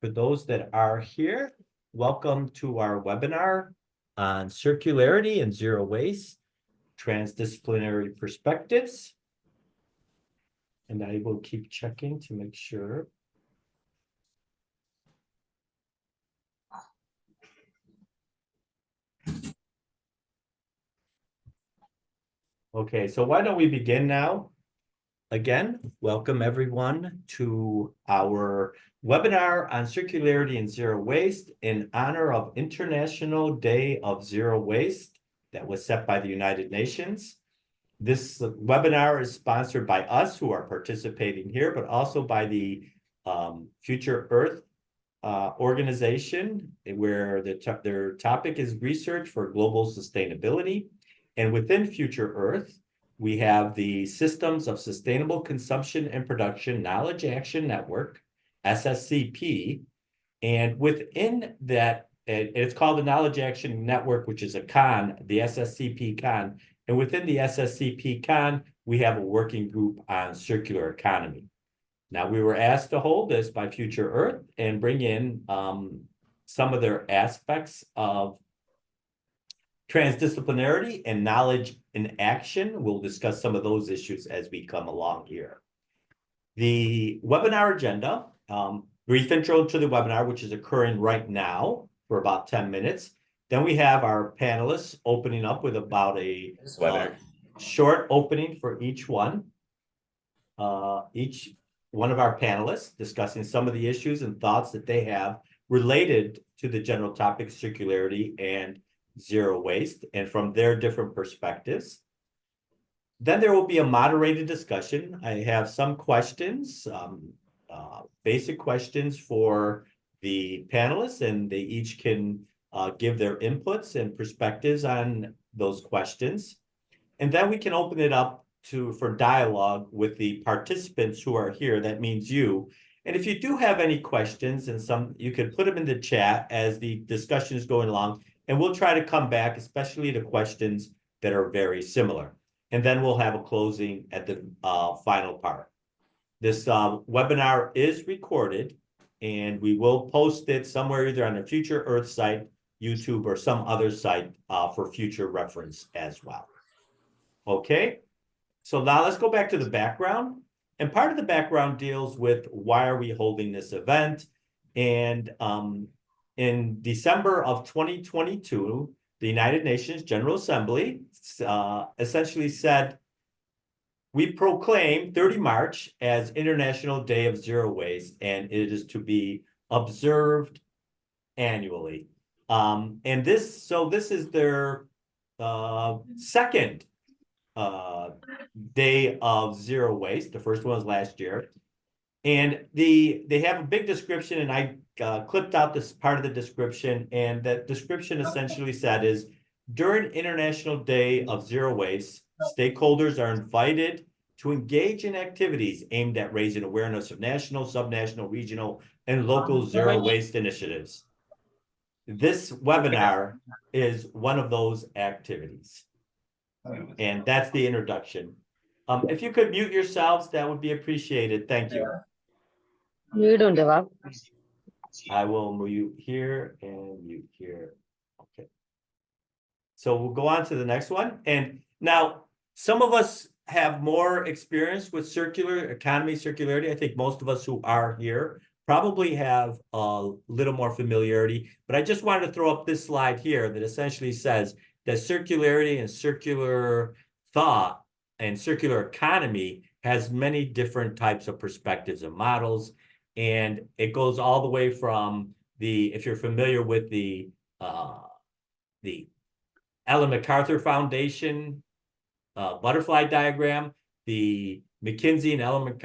For those that are here, welcome to our webinar on circularity and zero waste, transdisciplinary perspectives. And I will keep checking to make sure. Okay, so why don't we begin now? Again, welcome everyone to our webinar on circularity and zero waste in honor of International Day of Zero Waste that was set by the United Nations. This webinar is sponsored by us who are participating here, but also by the Future Earth organization, where their topic is research for global sustainability. And within Future Earth, we have the Systems of Sustainable Consumption and Production Knowledge Action Network, SSCP. And within that, it's called the Knowledge Action Network, which is a CON, the SSCP CON. And within the SSCP CON, we have a working group on circular economy. Now, we were asked to hold this by Future Earth and bring in some of their aspects of transdisciplinarity and knowledge in action. We'll discuss some of those issues as we come along here. The webinar agenda, brief intro to the webinar, which is occurring right now for about 10 minutes. Then we have our panelists opening up with about a short opening for each one. Each one of our panelists discussing some of the issues and thoughts that they have related to the general topic circularity and zero waste, and from their different perspectives. Then there will be a moderated discussion. I have some questions, basic questions for the panelists, and they each can give their inputs and perspectives on those questions. And then we can open it up for dialogue with the participants who are here. That means you. And if you do have any questions, and you can put them in the chat as the discussion is going along, and we'll try to come back, especially to questions that are very similar. And then we'll have a closing at the final part. This webinar is recorded, and we will post it somewhere either on the Future Earth site, YouTube, or some other site for future reference as well. Okay, so now let's go back to the background. And part of the background deals with why are we holding this event. And in December of 2022, the United Nations General Assembly essentially said, we proclaim 30 March as International Day of Zero Waste, and it is to be observed annually. And this is their second day of zero waste. The first one was last year. And they have a big description, and I clipped out this part of the description, and that description essentially said is, during International Day of Zero Waste, stakeholders are invited to engage in activities aimed at raising awareness of national, subnational, regional, and local zero waste initiatives. This webinar is one of those activities. And that's the introduction. If you could mute yourselves, that would be appreciated. Thank you. You don't have up. I will mute here and mute here. Okay. So we'll go on to the next one. And now some of us have more experience with circular economy, circularity. I think most of us who are here probably have a little more familiarity, but I just wanted to throw up this slide here that essentially says that circularity and circular thought and circular economy has many different types of perspectives and models. And it goes all the way from if you're familiar with the Ellen MacArthur Foundation butterfly diagram, the McKinsey and Ellen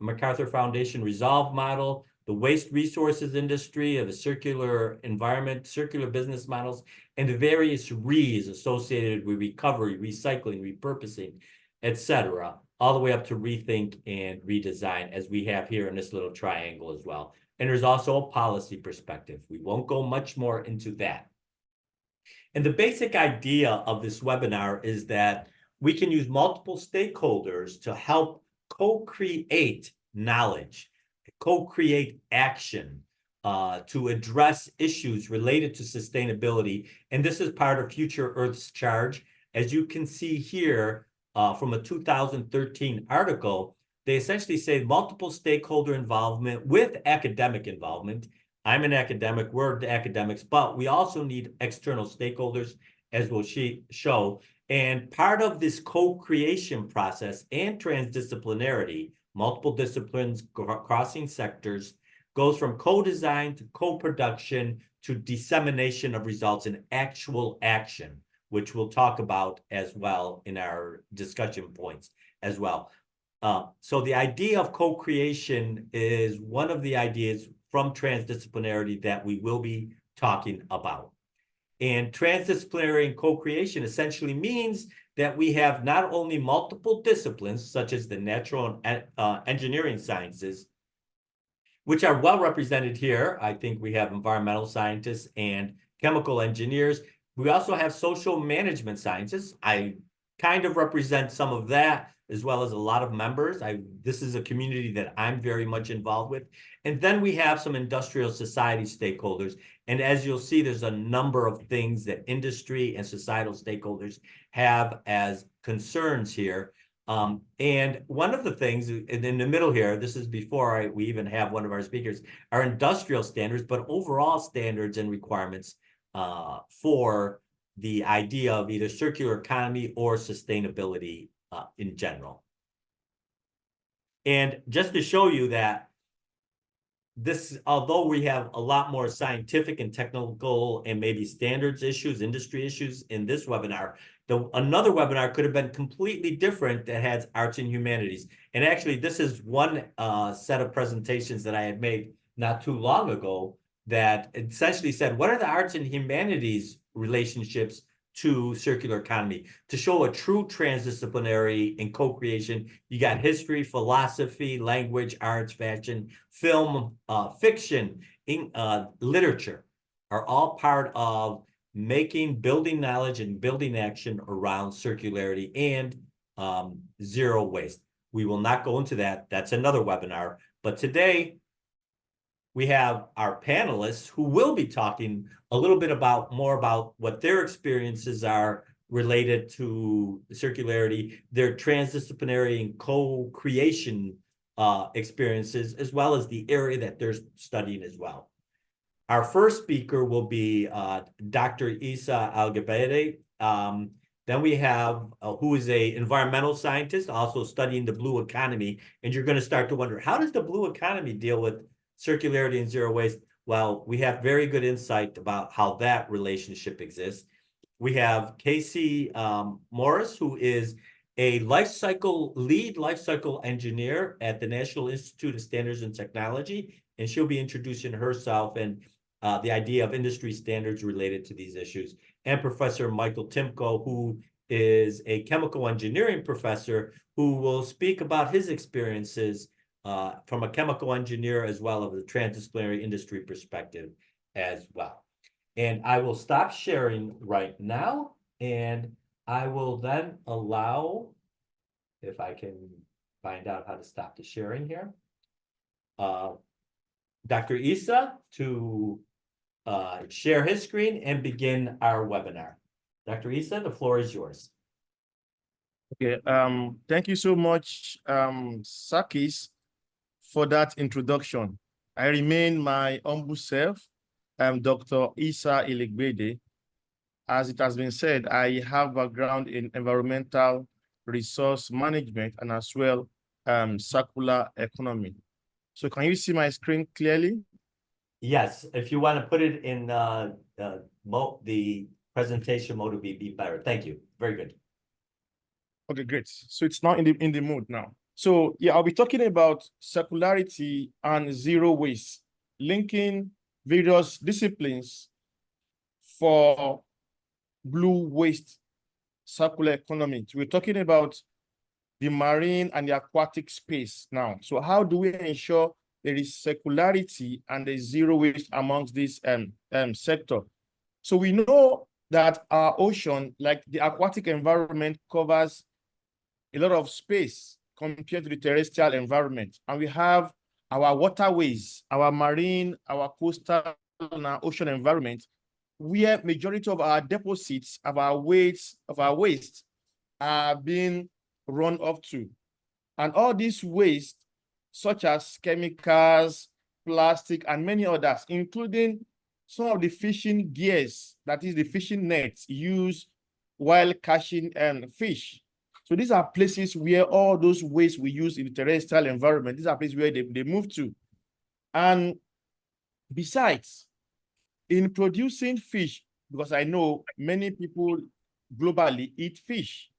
MacArthur Foundation Resolve model, the waste resources industry of the circular environment, circular business models, and the various REs associated with recovery, recycling, repurposing, etc., all the way up to rethink and redesign, as we have here in this little triangle as well. And there's also a policy perspective. We won't go much more into that. And the basic idea of this webinar is that we can use multiple stakeholders to help co-create knowledge, co-create action to address issues related to sustainability. And this is part of Future Earth's Charge. As you can see here from a 2013 article, they essentially say multiple stakeholder involvement with academic involvement. I'm an academic, we're the academics, but we also need external stakeholders, as we'll show. And part of this co-creation process and transdisciplinarity, multiple disciplines crossing sectors, goes from co-design to co-production to dissemination of results in actual action, which we'll talk about as well in our discussion points as well. So the idea of co-creation is one of the ideas from transdisciplinarity that we will be talking about. And transdisciplinary and co-creation essentially means that we have not only multiple disciplines, such as the natural and engineering sciences, which are well represented here. I think we have environmental scientists and chemical engineers. We also have social management sciences. I kind of represent some of that, as well as a lot of members. This is a community that I'm very much involved with. And then we have some industrial society stakeholders. And as you'll see, there's a number of things that industry and societal stakeholders have as concerns here. And one of the things in the middle here, this is before we even have one of our speakers, are industrial standards, but overall standards and requirements for the idea of either circular economy or sustainability in general. And just to show you that this, although we have a lot more scientific and technical and maybe standards issues, industry issues in this webinar, another webinar could have been completely different that has arts and humanities. And actually, this is one set of presentations that I had made not too long ago that essentially said, what are the arts and humanities relationships to circular economy? To show a true transdisciplinary and co-creation, you got history, philosophy, language, arts, fashion, film, fiction, literature are all part of building knowledge and building action around circularity and zero waste. We will not go into that. That's another webinar. But today, we have our panelists who will be talking a little bit more about what their experiences are related to circularity, their transdisciplinary and co-creation experiences, as well as the area that they're studying as well. Our first speaker will be Dr. Isa Elegbede. Then we have who is an environmental scientist, also studying the blue economy. And you're going to start to wonder, how does the blue economy deal with circularity and zero waste? Well, we have very good insight about how that relationship exists. We have Casey Morris, who is a lead life cycle engineer at the National Institute of Standards and Technology, and she'll be introducing herself and the idea of industry standards related to these issues. And Professor Michael Timko, who is a chemical engineering professor, who will speak about his experiences from a chemical engineer as well as a transdisciplinary industry perspective as well. And I will stop sharing right now, and I will then allow, if I can find out how to stop the sharing here, Dr. Isa to share his screen and begin our webinar. Dr. Isa, the floor is yours. Okay, thank you so much, Sarkis, for that introduction. I remain my humble self, Dr. Isa Elegbede. As it has been said, I have background in environmental resource management and as well circular economy. So can you see my screen clearly? Yes, if you want to put it in the presentation mode would be better. Thank you. Very good. Okay, great. So it's not in the mode now. So yeah, I'll be talking about circularity and zero waste, linking various disciplines for blue waste circular economy. We're talking about the marine and the aquatic space now. So how do we ensure there is circularity and there is zero waste amongst this sector? So we know that our ocean, like the aquatic environment, covers a lot of space compared to the terrestrial environment. And we have our waterways, our marine, our coastal, and our ocean environment, where majority of our deposits, of our waste are being run off to. And all these waste, such as chemicals, plastic, and many others, including some of the fishing gears, that is the fishing nets used while catching fish. So these are places where all those waste we use in the terrestrial environment, these are places where they move to. And besides, in producing fish, because I know many people globally eat fish.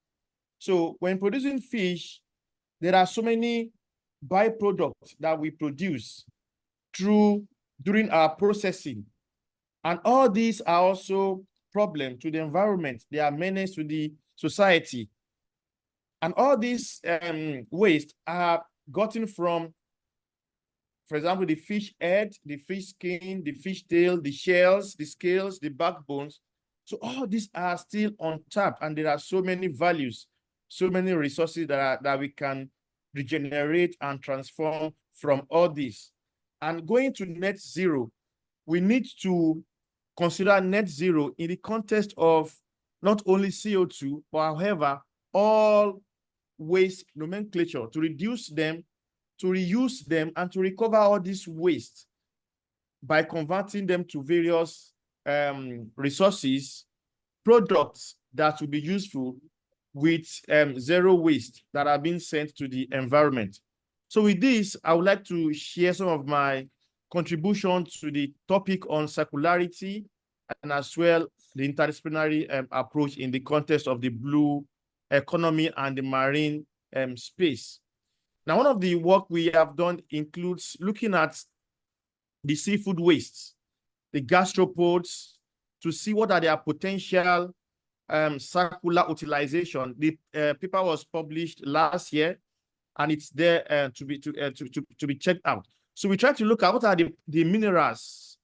So when producing fish, there are so many byproducts that we produce during our processing. And all these are also problems to the environment. They are menace to the society. And all these waste are gotten from, for example, the fish head, the fish skin, the fish tail, the shells, the scales, the backbones. So all these are still on tap, and there are so many values, so many resources that we can regenerate and transform from all this. And going to net zero, we need to consider net zero in the context of not only CO2, but however, all waste nomenclature, to reduce them, to reuse them, and to recover all this waste by converting them to various resources, products that will be useful with zero waste that are being sent to the environment. So with this, I would like to share some of my contributions to the topic on circularity, and as well the interdisciplinary approach in the context of the blue economy and the marine space. Now, one of the work we have done includes looking at the seafood wastes, the gastropods, to see what are their potential circular utilization. The paper was published last year, and it's there to be checked out. So we try to look at what are the minerals,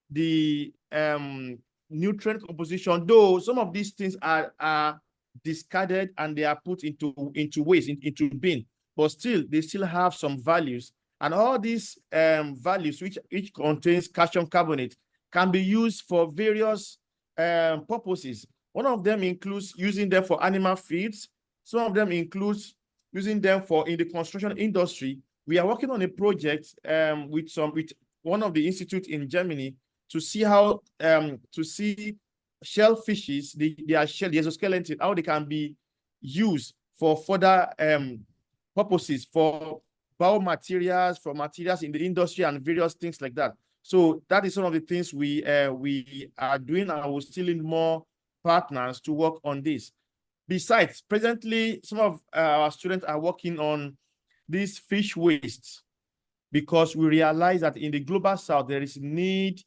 the nutrient composition, though some of these things are discarded and they are put into waste, into bin, but still they still have some values. And all these values, which each contains calcium carbonate, can be used for various purposes. One of them includes using them for animal feeds. Some of them includes using them for in the construction industry. We are working on a project with one of the institutes in Germany to see how to see shellfishes, their shell, the exoskeleton, how they can be used for further purposes, for biomaterials, for materials in the industry and various things like that. So that is some of the things we are doing, and we're still in more partners to work on this. Besides, presently, some of our students are working on these fish wastes, because we realize that in the global south, there is need.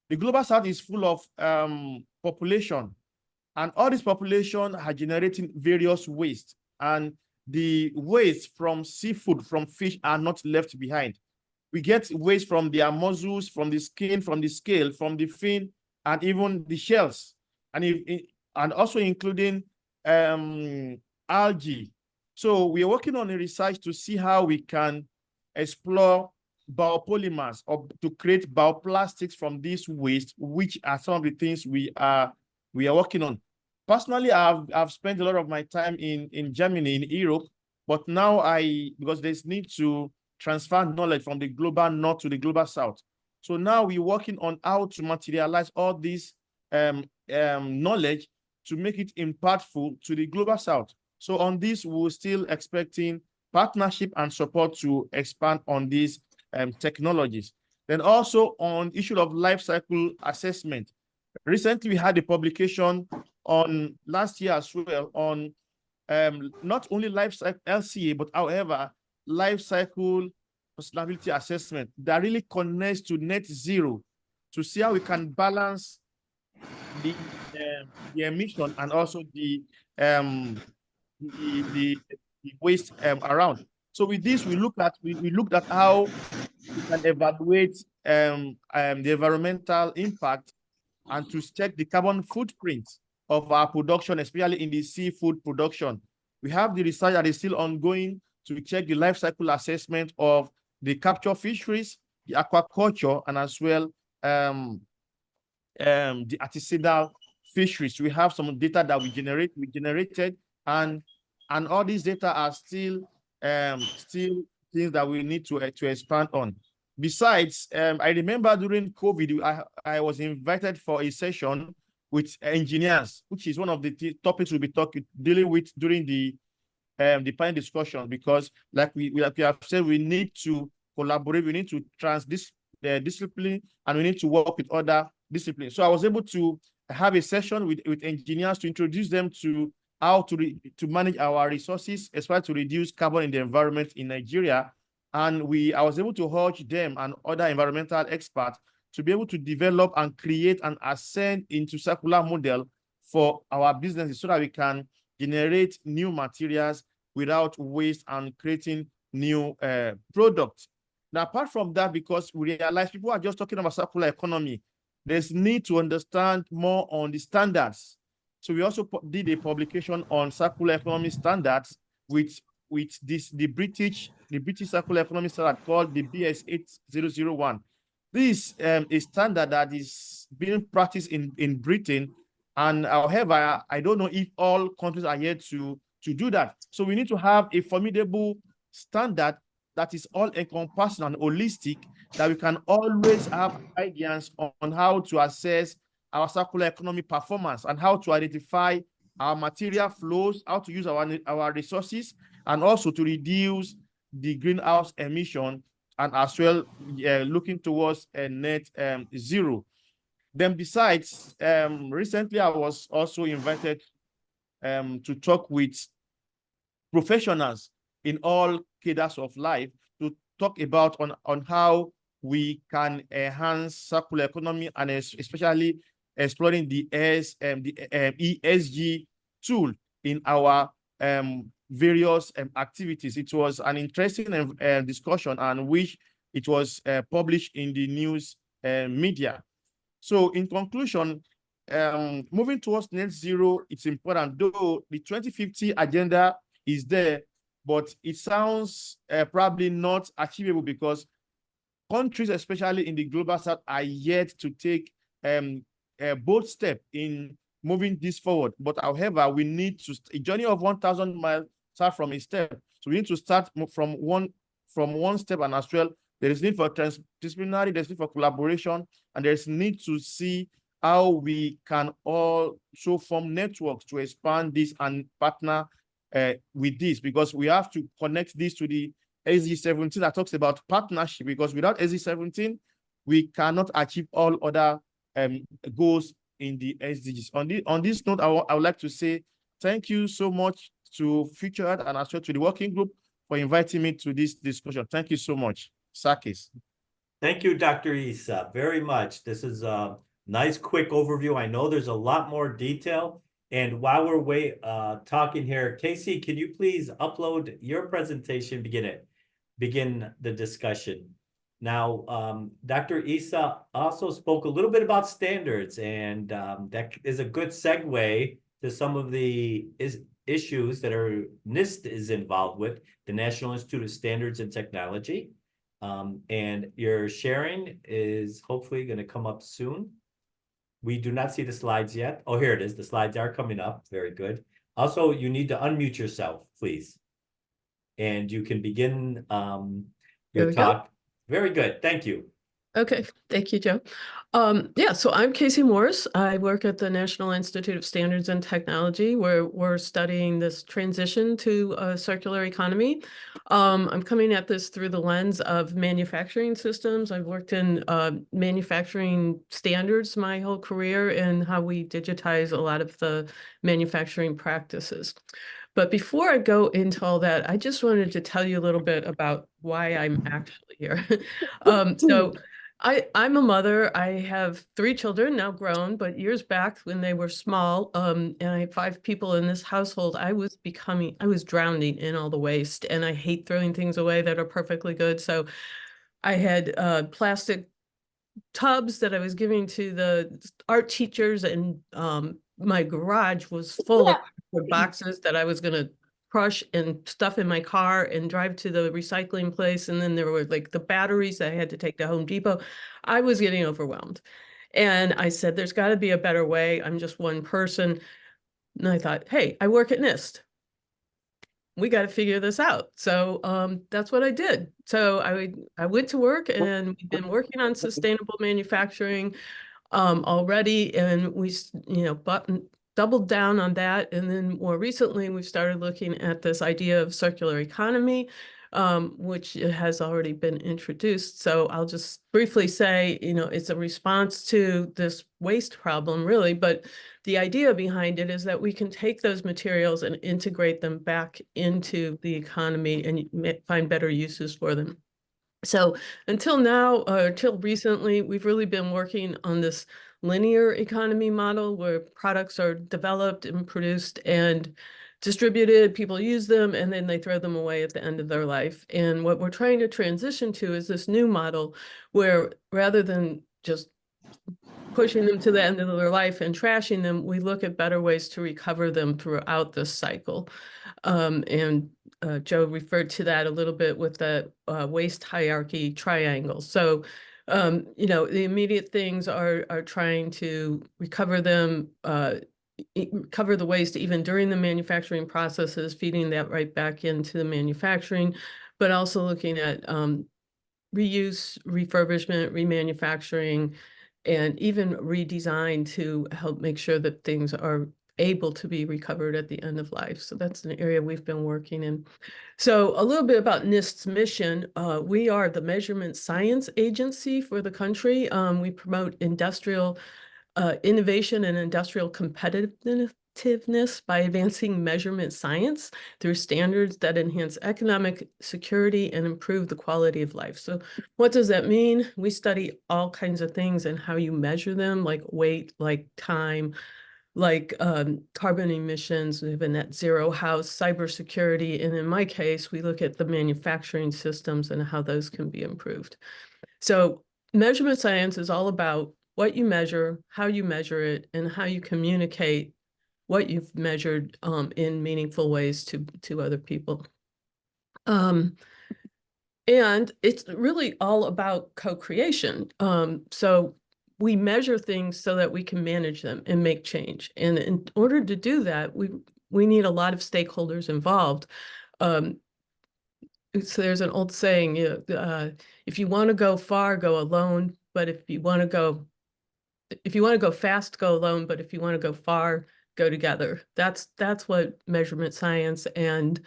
The global south is full of population, and all this population are generating various waste, and the waste from seafood, from fish, are not left behind. We get waste from their mussels, from the skin, from the scale, from the fin, and even the shells, and also including algae. So we are working on a research to see how we can explore biopolymers or to create bioplastics from this waste, which are some of the things we are working on. Personally, I've spent a lot of my time in Germany, in Europe, but now because there's need to transfer knowledge from the global north to the global south. So now we're working on how to materialize all this knowledge to make it impactful to the global south. So on this, we're still expecting partnership and support to expand on these technologies. Then also on issue of life cycle assessment. Recently, we had a publication on last year as well on not only life cycle LCA, but however, life cycle sustainability assessment that really connects to net zero, to see how we can balance the emission and also the waste around. So with this, we looked at how we can evaluate the environmental impact and to check the carbon footprint of our production, especially in the seafood production. We have the research that is still ongoing to check the life cycle assessment of the capture fisheries, the aquaculture, and as well the artisanal fisheries. We have some data that we generated, and all these data are still things that we need to expand on. Besides, I remember during COVID, I was invited for a session with engineers, which is one of the topics we'll be dealing with during the panel discussion, because like we have said, we need to collaborate, we need to discipline, and we need to work with other disciplines. So I was able to have a session with engineers to introduce them to how to manage our resources, as well as to reduce carbon in the environment in Nigeria. And I was able to urge them and other environmental experts to be able to develop and create and ascend into circular model for our businesses, so that we can generate new materials without waste and creating new products. Now, apart from that, because we realize people are just talking about circular economy, there's need to understand more on the standards. So we also did a publication on circular economy standards with the British circular economy standard called the BS 8001. This is a standard that is being practiced in Britain, and however, I don't know if all countries are yet to do that. So we need to have a formidable standard that is all encompassing and holistic, that we can always have ideas on how to assess our circular economy performance, and how to identify our material flows, how to use our resources, and also to reduce the greenhouse emission, and as well looking towards a net zero. Then besides, recently I was also invited to talk with professionals in all cadres of life to talk about on how we can enhance circular economy, and especially exploring the ESG tool in our various activities. It was an interesting discussion, and which it was published in the news media. So in conclusion, moving towards net zero, it's important, though the 2050 agenda is there, but it sounds probably not achievable, because countries, especially in the global south, are yet to take a bold step in moving this forward. But however, we need to, a journey of 1,000 miles start from a step. So we need to start from one step, and as well, there is need for transdisciplinary, there's need for collaboration, and there's need to see how we can also form networks to expand this and partner with this, because we have to connect this to the SDG 17 that talks about partnership, because without SDG 17, we cannot achieve all other goals in the SDGs. On this note, I would like to say thank you so much to Future Earth, and as well to the working group, for inviting me to this discussion. Thank you so much. Sarkis. Thank you, Dr. Issa, very much. This is a nice, quick overview. I know there's a lot more detail. And while we're talking here, Casey, can you please upload your presentation, begin the discussion. Now, Dr. Issa also spoke a little bit about standards, and that is a good segue to some of the issues that NIST is involved with, the National Institute of Standards and Technology. And your sharing is hopefully going to come up soon. We do not see the slides yet. Oh, here it is. The slides are coming up. Very good. Also, you need to unmute yourself, please. And you can begin your talk. Very good. Thank you. Okay, thank you, Joe. Yeah, so I'm Casey Morris. I work at the National Institute of Standards and Technology, where we're studying this transition to a circular economy. I'm coming at this through the lens of manufacturing systems. I've worked in manufacturing standards my whole career, and how we digitize a lot of the manufacturing practices. But before I go into all that, I just wanted to tell you a little bit about why I'm actually here. So I'm a mother. I have 3 children, now grown, but years back when they were small, and I had 5 people in this household, I was drowning in all the waste, and I hate throwing things away that are perfectly good. So I had plastic tubs that I was giving to the art teachers, and my garage was full of boxes that I was going to crush and stuff in my car and drive to the recycling place. And then there were like the batteries that I had to take to Home Depot. I was getting overwhelmed. And I said, there's got to be a better way. I'm just one person. And I thought, hey, I work at NIST. We got to figure this out. So that's what I did. So I went to work, and we've been working on sustainable manufacturing already, and we doubled down on that. And then more recently, we've started looking at this idea of circular economy, which has already been introduced. So I'll just briefly say, it's a response to this waste problem, really, but the idea behind it is that we can take those materials and integrate them back into the economy and find better uses for them. So until now, until recently, we've really been working on this linear economy model where products are developed and produced and distributed, people use them, and then they throw them away at the end of their life. And what we're trying to transition to is this new model where rather than just pushing them to the end of their life and trashing them, we look at better ways to recover them throughout this cycle. And Joe referred to that a little bit with the waste hierarchy triangle. So, the immediate things are trying to recover them, recover the waste even during the manufacturing processes, feeding that right back into the manufacturing, but also looking at reuse, refurbishment, remanufacturing, and even redesign to help make sure that things are able to be recovered at the end of life. So that's an area we've been working in. So a little bit about NIST's mission. We are the measurement science agency for the country. We promote industrial innovation and industrial competitiveness by advancing measurement science through standards that enhance economic security and improve the quality of life. So what does that mean? We study all kinds of things and how you measure them, like weight, like time, like carbon emissions. We have a net zero house, cybersecurity, and in my case, we look at the manufacturing systems and how those can be improved. So measurement science is all about what you measure, how you measure it, and how you communicate what you've measured in meaningful ways to other people. And it's really all about co-creation. So we measure things so that we can manage them and make change. And in order to do that, we need a lot of stakeholders involved. So there's an old saying, if you want to go far, go alone. But if you want to go fast, go alone. But if you want to go far, go together. That's what measurement science and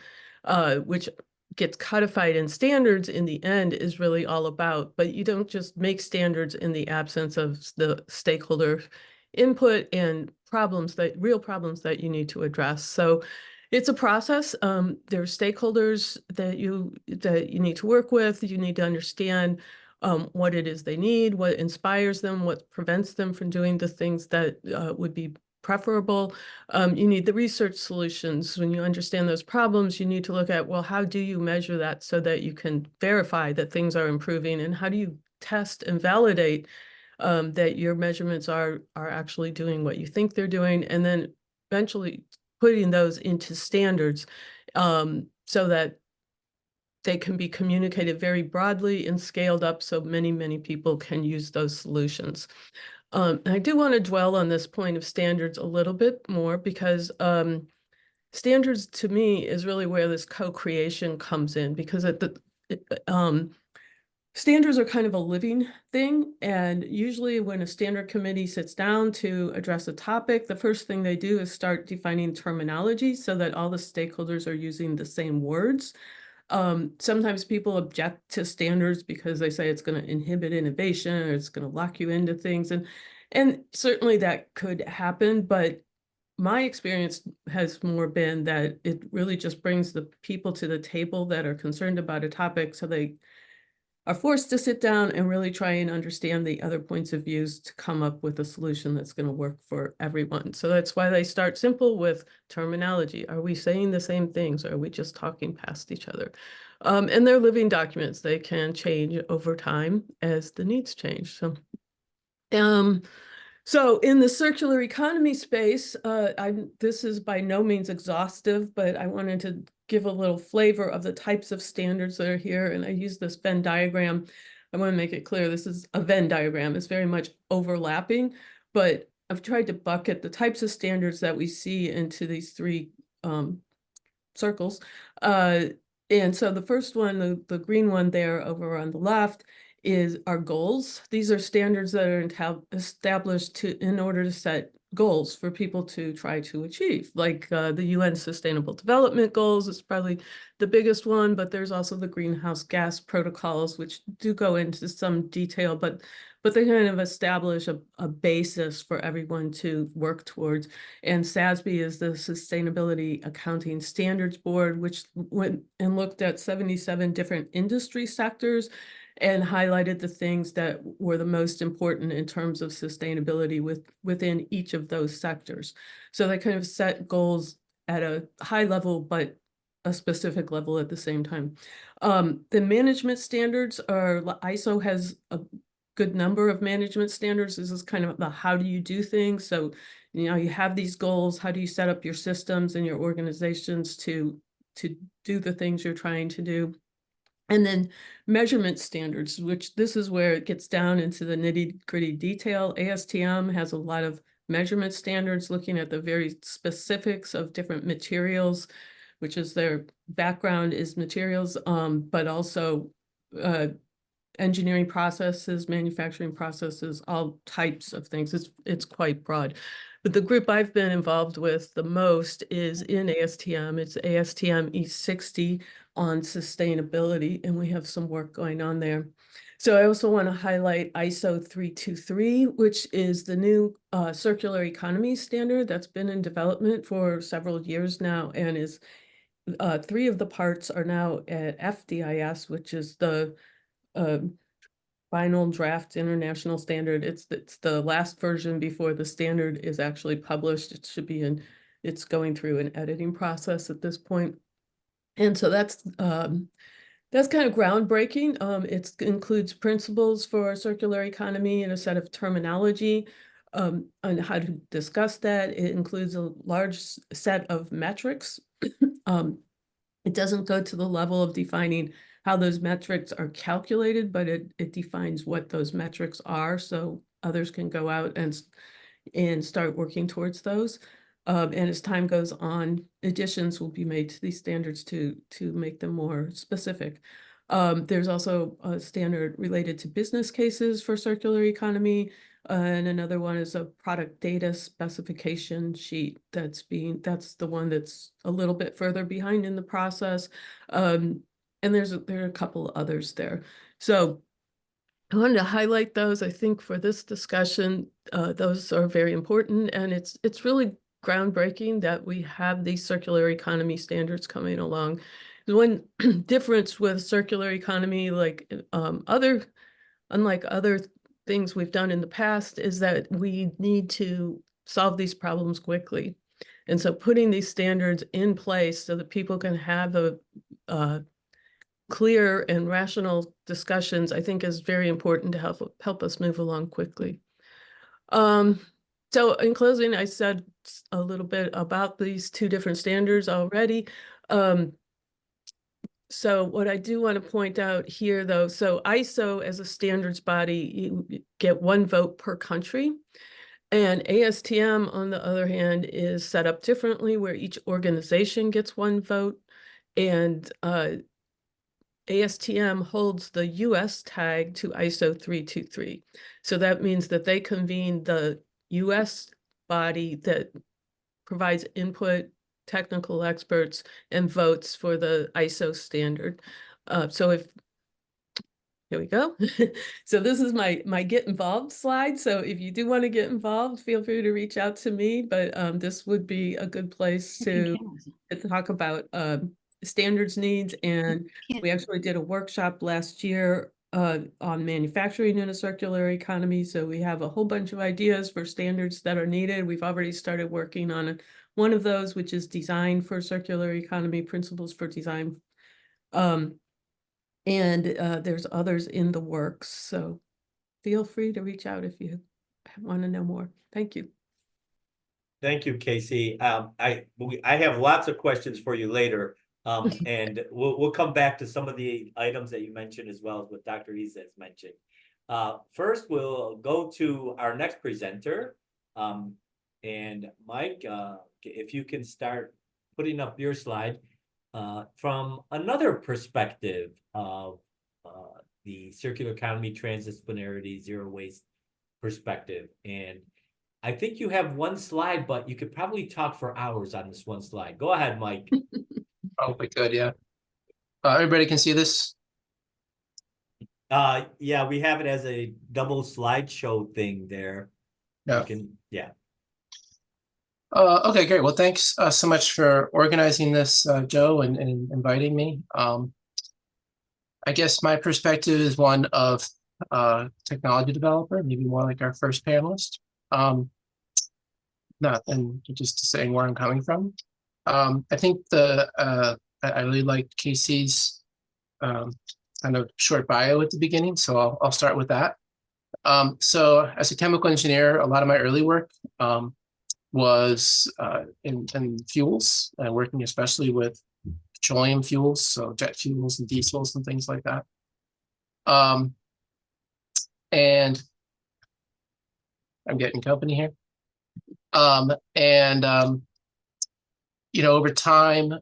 which gets codified in standards in the end is really all about. But you don't just make standards in the absence of the stakeholder input and real problems that you need to address. So it's a process. There are stakeholders that you need to work with. You need to understand what it is they need, what inspires them, what prevents them from doing the things that would be preferable. You need the research solutions. When you understand those problems, you need to look at, well, how do you measure that so that you can verify that things are improving? And how do you test and validate that your measurements are actually doing what you think they're doing? And then eventually putting those into standards so that they can be communicated very broadly and scaled up so many, many people can use those solutions. I do want to dwell on this point of standards a little bit more because standards to me is really where this co-creation comes in, because standards are kind of a living thing. And usually when a standard committee sits down to address a topic, the first thing they do is start defining terminology so that all the stakeholders are using the same words. Sometimes people object to standards because they say it's going to inhibit innovation or it's going to lock you into things. And certainly that could happen, but my experience has more been that it really just brings the people to the table that are concerned about a topic, so they are forced to sit down and really try and understand the other points of views to come up with a solution that's going to work for everyone. So that's why they start simple with terminology. Are we saying the same things? Or are we just talking past each other? And they're living documents. They can change over time as the needs change. So in the circular economy space, this is by no means exhaustive, but I wanted to give a little flavor of the types of standards that are here. And I use this Venn diagram. I want to make it clear, this is a Venn diagram. It's very much overlapping, but I've tried to bucket the types of standards that we see into these three circles. And so the first one, the green one there over on the left, is our goals. These are standards that are established in order to set goals for people to try to achieve, like the UN Sustainable Development Goals is probably the biggest one, but there's also the greenhouse gas protocols, which do go into some detail, but they kind of establish a basis for everyone to work towards. And SASB is the Sustainability Accounting Standards Board, which went and looked at 77 different industry sectors and highlighted the things that were the most important in terms of sustainability within each of those sectors. So they kind of set goals at a high level, but a specific level at the same time. The management standards are, ISO has a good number of management standards. This is kind of the how do you do things. So, you know, you have these goals, how do you set up your systems and your organizations to do the things you're trying to do? And then measurement standards, which this is where it gets down into the nitty-gritty detail. ASTM has a lot of measurement standards looking at the very specifics of different materials, which is their background is materials, but also engineering processes, manufacturing processes, all types of things. It's quite broad. But the group I've been involved with the most is in ASTM. It's ASTM E60 on sustainability, and we have some work going on there. So I also want to highlight ISO 323, which is the new circular economy standard that's been in development for several years now, and is 3 of the parts are now at FDIS, which is the final draft international standard. It's the last version before the standard is actually published. It should be it's going through an editing process at this point. And so that's kind of groundbreaking. It includes principles for circular economy and a set of terminology on how to discuss that. It includes a large set of metrics. It doesn't go to the level of defining how those metrics are calculated, but it defines what those metrics are, so others can go out and start working towards those. And as time goes on, additions will be made to these standards to make them more specific. There's also a standard related to business cases for circular economy, and another one is a product data specification sheet that's the one that's a little bit further behind in the process. And there are a couple others there. So I wanted to highlight those. I think for this discussion, those are very important, and it's really groundbreaking that we have these circular economy standards coming along. The one difference with circular economy, like unlike other things we've done in the past, is that we need to solve these problems quickly. And so putting these standards in place so that people can have a clear and rational discussions, I think is very important to help us move along quickly. So in closing, I said a little bit about these 2 different standards already. So what I do want to point out here, though, so ISO as a standards body, you get 1 vote per country. And ASTM, on the other hand, is set up differently, where each organization gets 1 vote. And ASTM holds the US tag to ISO 323. So that means that they convene the US body that provides input, technical experts, and votes for the ISO standard. Here we go. So this is my get involved slide. So if you do want to get involved, feel free to reach out to me, but this would be a good place to talk about standards needs. And we actually did a workshop last year on manufacturing in a circular economy. So we have a whole bunch of ideas for standards that are needed. We've already started working on one of those, which is design for circular economy, principles for design. And there's others in the works. So feel free to reach out if you want to know more. Thank you. Thank you, Casey. I have lots of questions for you later, And we'll come back to some of the items that you mentioned as well as what Dr. Isa has mentioned. First, we'll go to our next presenter. And Mike, if you can start putting up your slide from another perspective of the circular economy, transdisciplinarity, zero waste perspective. And I think you have one slide, but you could probably talk for hours on this one slide. Go ahead, Mike. Oh, we could, yeah. Everybody can see this? Yeah, we have it as a double slideshow thing there. Yeah. You can, yeah. Okay, great. Well, thanks so much for organizing this, Joe, and inviting me. I guess my perspective is one of technology developer, maybe more like our first panelist. Not and just saying where I'm coming from. I think I really liked Casey's kind of short bio at the beginning, so I'll start with that. So as a chemical engineer, a lot of my early work was in fuels, working especially with petroleum fuels, so jet fuels and diesels and things like that. And I'm getting company here. You know, over time,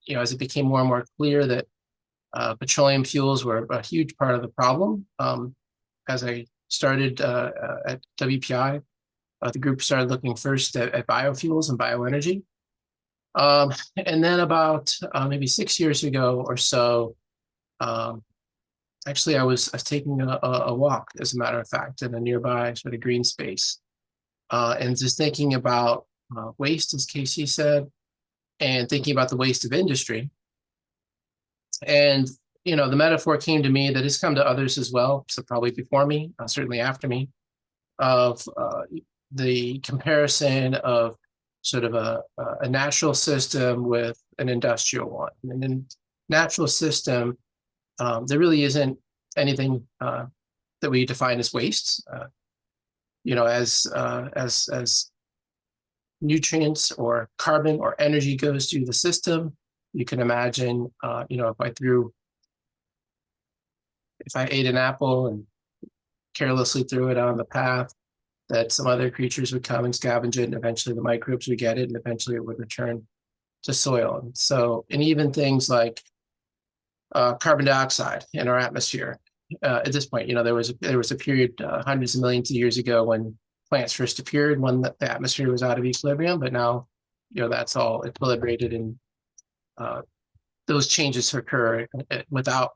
you know, as it became more and more clear that petroleum fuels were a huge part of the problem, as I started at WPI, the group started looking first at biofuels and bioenergy. And then about maybe 6 years ago or so, actually I was taking a walk, as a matter of fact, in a nearby sort of green space, and just thinking about waste, as Casey said, and thinking about the waste of industry. And, you know, the metaphor came to me that has come to others as well, so probably before me, certainly after me, of the comparison of sort of a natural system with an industrial one. And in natural system, there really isn't anything that we define as waste. You know, as nutrients or carbon or energy goes through the system, you can imagine, you know, if I ate an apple and carelessly threw it on the path, that some other creatures would come and scavenge it, and eventually the microbes would get it, and eventually it would return to soil. And so, and even things like carbon dioxide in our atmosphere. At this point, you know, there was a period hundreds of millions of years ago when plants first appeared, when the atmosphere was out of equilibrium, but now, you know, that's all equilibrated, and those changes occur without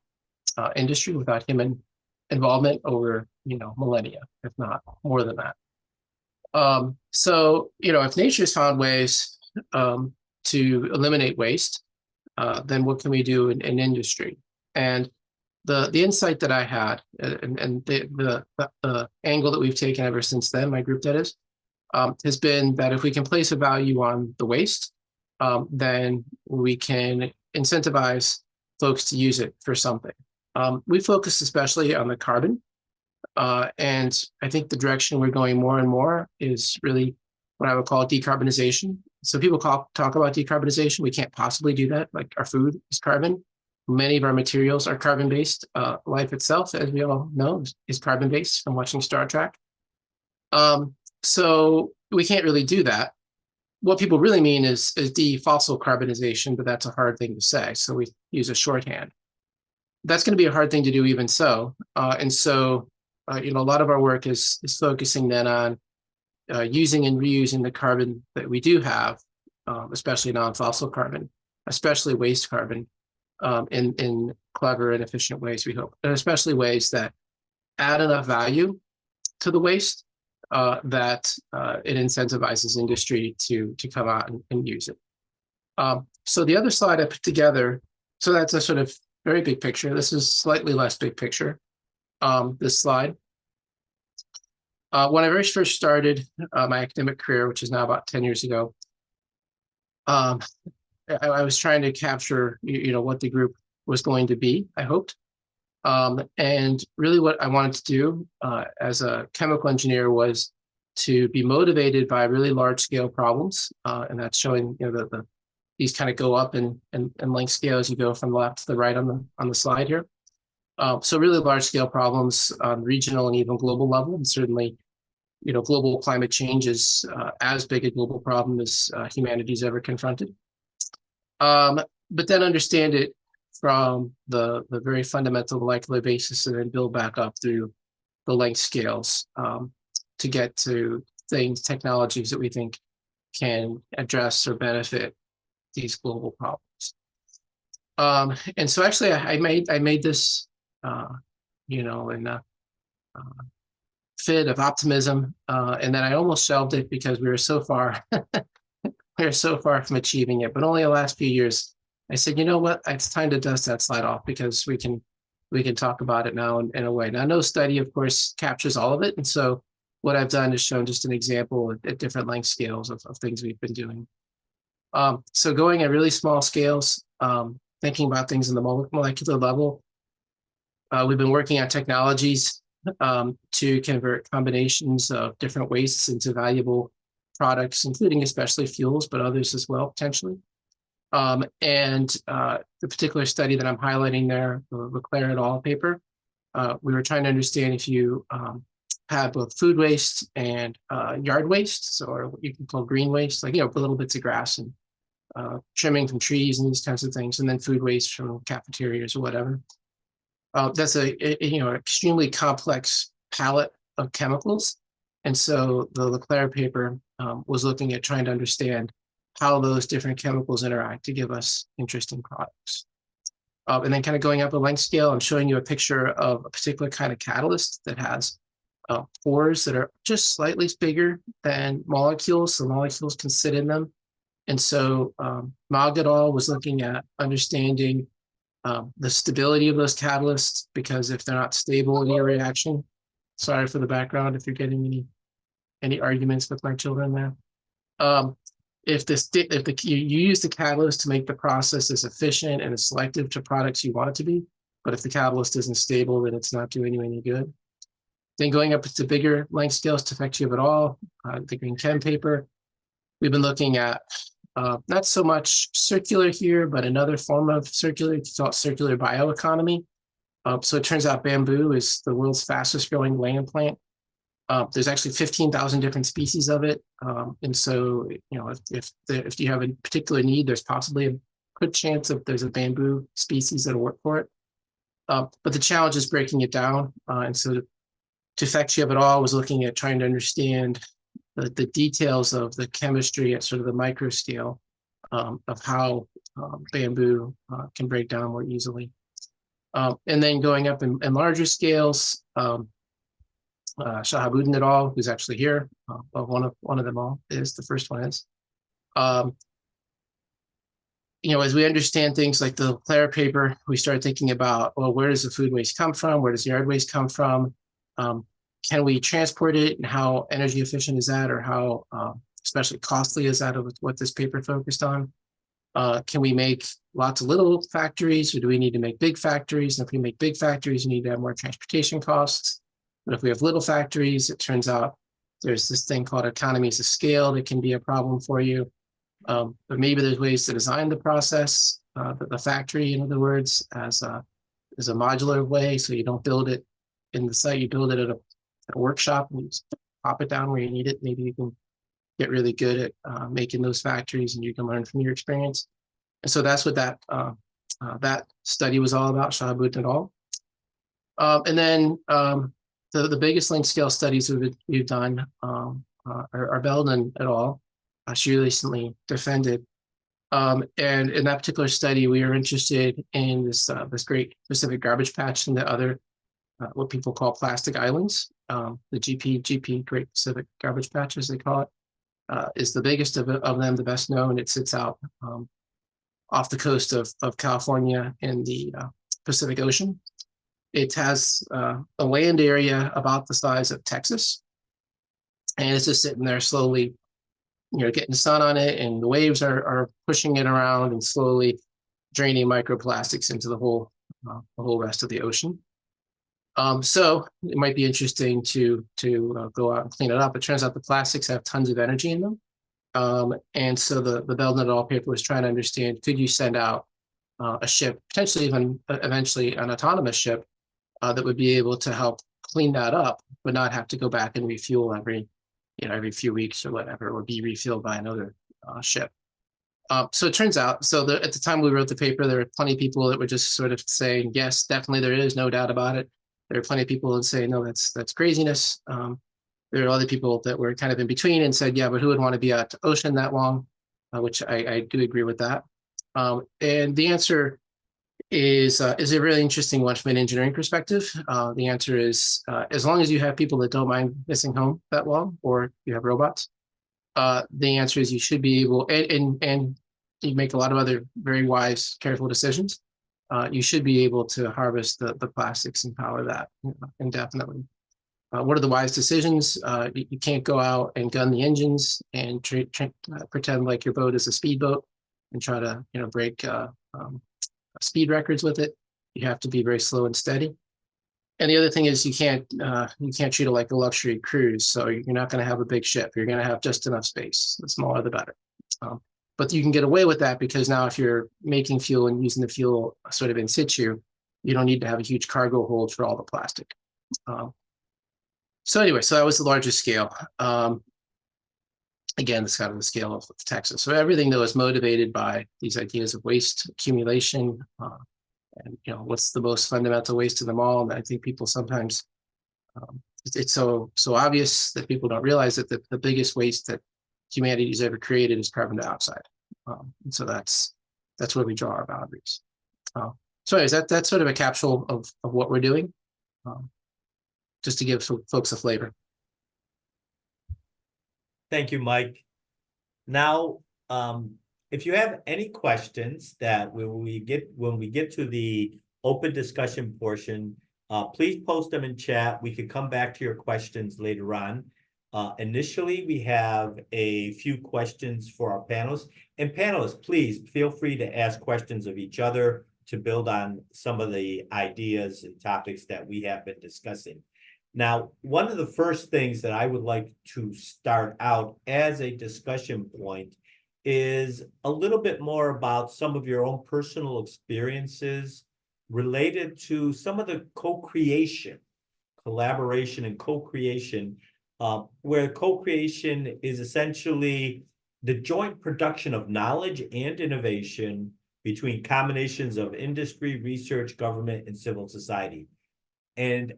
industry, without human involvement over, you know, millennia, if not more than that. So, you know, if nature's found ways to eliminate waste, then what can we do in industry? And the insight that I had, and the angle that we've taken ever since then, my group that is, has been that if we can place a value on the waste, then we can incentivize folks to use it for something. We focus especially on the carbon, and I think the direction we're going more and more is really what I would call decarbonization. So people talk about decarbonization. We can't possibly do that. Like, our food is carbon. Many of our materials are carbon-based. Life itself, as we all know, is carbon-based from watching Star Trek. So we can't really do that. What people really mean is defossil carbonization, but that's a hard thing to say. So we use a shorthand. That's going to be a hard thing to do even so. And so, you know, a lot of our work is focusing then on using and reusing the carbon that we do have, especially non-fossil carbon, especially waste carbon, in clever and efficient ways, we hope, and especially ways that add enough value to the waste that it incentivizes industry to come out and use it. So the other slide I put together, so that's a sort of very big picture. This is slightly less big picture, this slide. When I very first started my academic career, which is now about 10 years ago, I was trying to capture, you know, what the group was going to be, I hoped. And really what I wanted to do as a chemical engineer was to be motivated by really large scale problems. And that's showing, you know, these kind of go up in length scale as you go from the left to the right on the slide here. So really large scale problems on regional and even global level, and certainly, global climate change is as big a global problem as humanity's ever confronted. But then understand it from the very fundamental molecular basis, and then build back up through the length scales to get to technologies that we think can address or benefit these global problems. And so actually I made this, in a fit of optimism, and then I almost shelved it because we were so far from achieving it. But only the last few years, I said, you know what, it's time to dust that slide off, because we can talk about it now in a way. Now, no study, of course, captures all of it, and so what I've done is shown just an example at different length scales of things we've been doing. So going at really small scales, thinking about things in the molecular level, we've been working on technologies to convert combinations of different wastes into valuable products, including especially fuels, but others as well, potentially. And the particular study that I'm highlighting there, the Leclerc et al. Paper, we were trying to understand if you had both food waste and yard waste, so or what you can call green waste, like little bits of grass and trimming from trees and these kinds of things, and then food waste from cafeterias or whatever. That's a extremely complex palette of chemicals, and so the Leclerc paper was looking at trying to understand how those different chemicals interact to give us interesting products. And then kind of going up a length scale, I'm showing you a picture of a particular kind of catalyst that has pores that are just slightly bigger than molecules, so molecules can sit in them. And so Mag et al. Was looking at understanding the stability of those catalysts, because if they're not stable in your reaction, sorry for the background if you're getting any arguments with my children there. If you use the catalyst to make the process as efficient and as selective to products you want it to be, but if the catalyst isn't stable, then it's not doing you any good. Then going up to bigger length scales to Fekchiev et al., the Green Chem paper, we've been looking at not so much circular here, but another form of circular, it's called circular bioeconomy. So it turns out bamboo is the world's fastest growing land plant. There's actually 15,000 different species of it. And so, if you have a particular need, there's possibly a good chance that there's a bamboo species that'll work for it. But the challenge is breaking it down. And so Fekchiev et al. Was looking at trying to understand the details of the chemistry at sort of the micro scale of how bamboo can break down more easily. And then going up in larger scales, Shahabuddin et al., who's actually here, one of them all is, the first one is. As we understand things like the Leclerc paper, we start thinking about, well, where does the food waste come from? Where does the yard waste come from? Can we transport it, and how energy efficient is that, or how especially costly is that, with what this paper focused on? Can we make lots of little factories, or do we need to make big factories? And if we make big factories, you need to have more transportation costs. But if we have little factories, it turns out there's this thing called economies of scale that can be a problem for you. But maybe there's ways to design the process, the factory, in other words, as a modular way, so you don't build it in the site, you build it at a workshop and you just pop it down where you need it. Maybe you can get really good at making those factories, and you can learn from your experience. And so that's what that study was all about, Shahabuddin et al. And then the biggest length scale studies we've done are Belden et al. She recently defended. And in that particular study, we are interested in this great Pacific garbage patch and the other what people call plastic islands. The GP, Great Pacific Garbage Patch, as they call it, is the biggest of them, the best known. It sits out off the coast of California in the Pacific Ocean. It has a land area about the size of Texas, and it's just sitting there slowly, getting the sun on it, and the waves are pushing it around and slowly draining microplastics into the whole rest of the ocean. So it might be interesting to go out and clean it up. It turns out the plastics have tons of energy in them. And so the Bell Not at All paper was trying to understand, could you send out a ship, potentially even eventually an autonomous ship that would be able to help clean that up, but not have to go back and refuel every few weeks or whatever, or be refueled by another ship. So it turns out, at the time we wrote the paper, there were plenty of people that were just sort of saying, yes, definitely there is, no doubt about it. There are plenty of people that say, no, that's craziness. There are other people that were kind of in between and said, yeah, but who would want to be out to ocean that long? Which I do agree with that. And the answer is a really interesting one from an engineering perspective. The answer is, as long as you have people that don't mind missing home that long, or you have robots, the answer is you should be able, and you make a lot of other very wise, careful decisions. You should be able to harvest the plastics and power that indefinitely. What are the wise decisions? You can't go out and gun the engines and pretend like your boat is a speedboat and try to break speed records with it. You have to be very slow and steady. And the other thing is you can't treat it like a luxury cruise. So you're not going to have a big ship. You're going to have just enough space. The smaller, the better. But you can get away with that because now if you're making fuel and using the fuel sort of in situ, you don't need to have a huge cargo hold for all the plastic. So anyway, so that was the largest scale. Again, it's kind of the scale of Texas. So everything that was motivated by these ideas of waste accumulation, and what's the most fundamental waste of them all. And I think people sometimes, it's so obvious that people don't realize that the biggest waste that humanity's ever created is carbon dioxide. And so that's where we draw our boundaries. So anyways, that's sort of a capsule of what we're doing. Just to give folks a flavor. Thank you, Mike. Now, if you have any questions that when we get to the open discussion portion, please post them in chat. We could come back to your questions later on. Initially, we have a few questions for our panelists. And panelists, please feel free to ask questions of each other to build on some of the ideas and topics that we have been discussing. Now, one of the first things that I would like to start out as a discussion point is a little bit more about some of your own personal experiences related to some of the co-creation, collaboration and co-creation, where co-creation is essentially the joint production of knowledge and innovation between combinations of industry, research, government, and civil society. And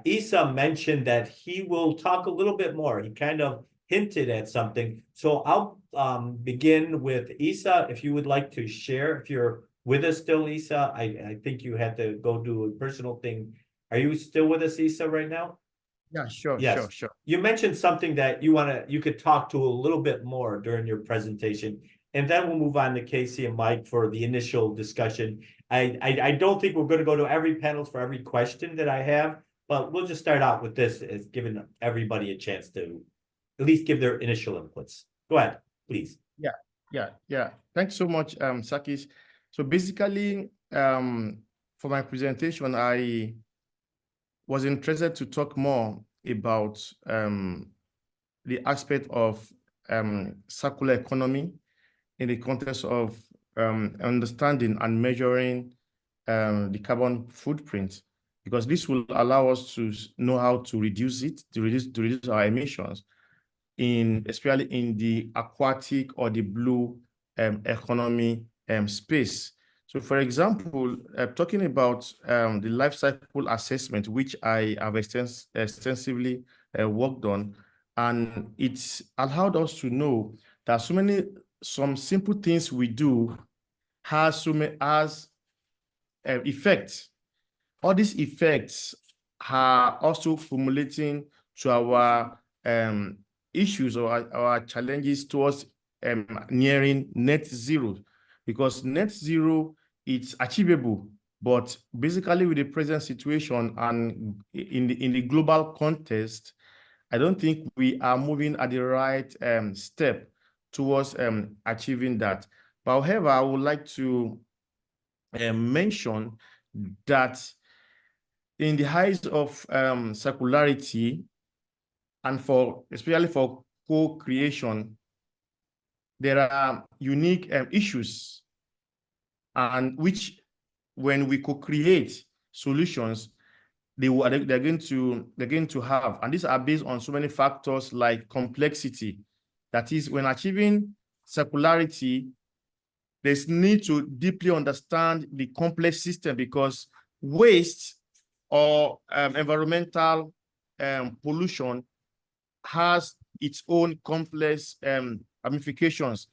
Isa mentioned that he will talk a little bit more. He kind of hinted at something. So I'll begin with Isa, if you would like to share, if you're with us still, Isa. I think you had to go do a personal thing. Are you still with us, Isa, right now? Yeah, sure, Yes. sure. You mentioned something that you could talk to a little bit more during your presentation, and then we'll move on to Casey and Mike for the initial discussion. I don't think we're going to go to every panel for every question that I have, but we'll just start out with this as giving everybody a chance to at least give their initial inputs. Go ahead, please. Yeah. Thanks so much, Sarkis. So basically, for my presentation, I was interested to talk more about the aspect of circular economy in the context of understanding and measuring the carbon footprint, because this will allow us to know how to reduce it, to reduce our emissions, especially in the aquatic or the blue economy space. So, for example, talking about the life cycle assessment, which I have extensively worked on, and it's allowed us to know that some simple things we do has effects. All these effects are also accumulating to our issues or our challenges towards nearing net zero, because net zero, it's achievable, but basically with the present situation and in the global context, I don't think we are moving at the right step towards achieving that. But however, I would like to mention that in the height of circularity and especially for co-creation, there are unique issues, and which, when we co-create solutions, they're going to have, and these are based on so many factors like complexity. That is, when achieving circularity, there's need to deeply understand the complex system, because waste or environmental pollution has its own complex ramifications,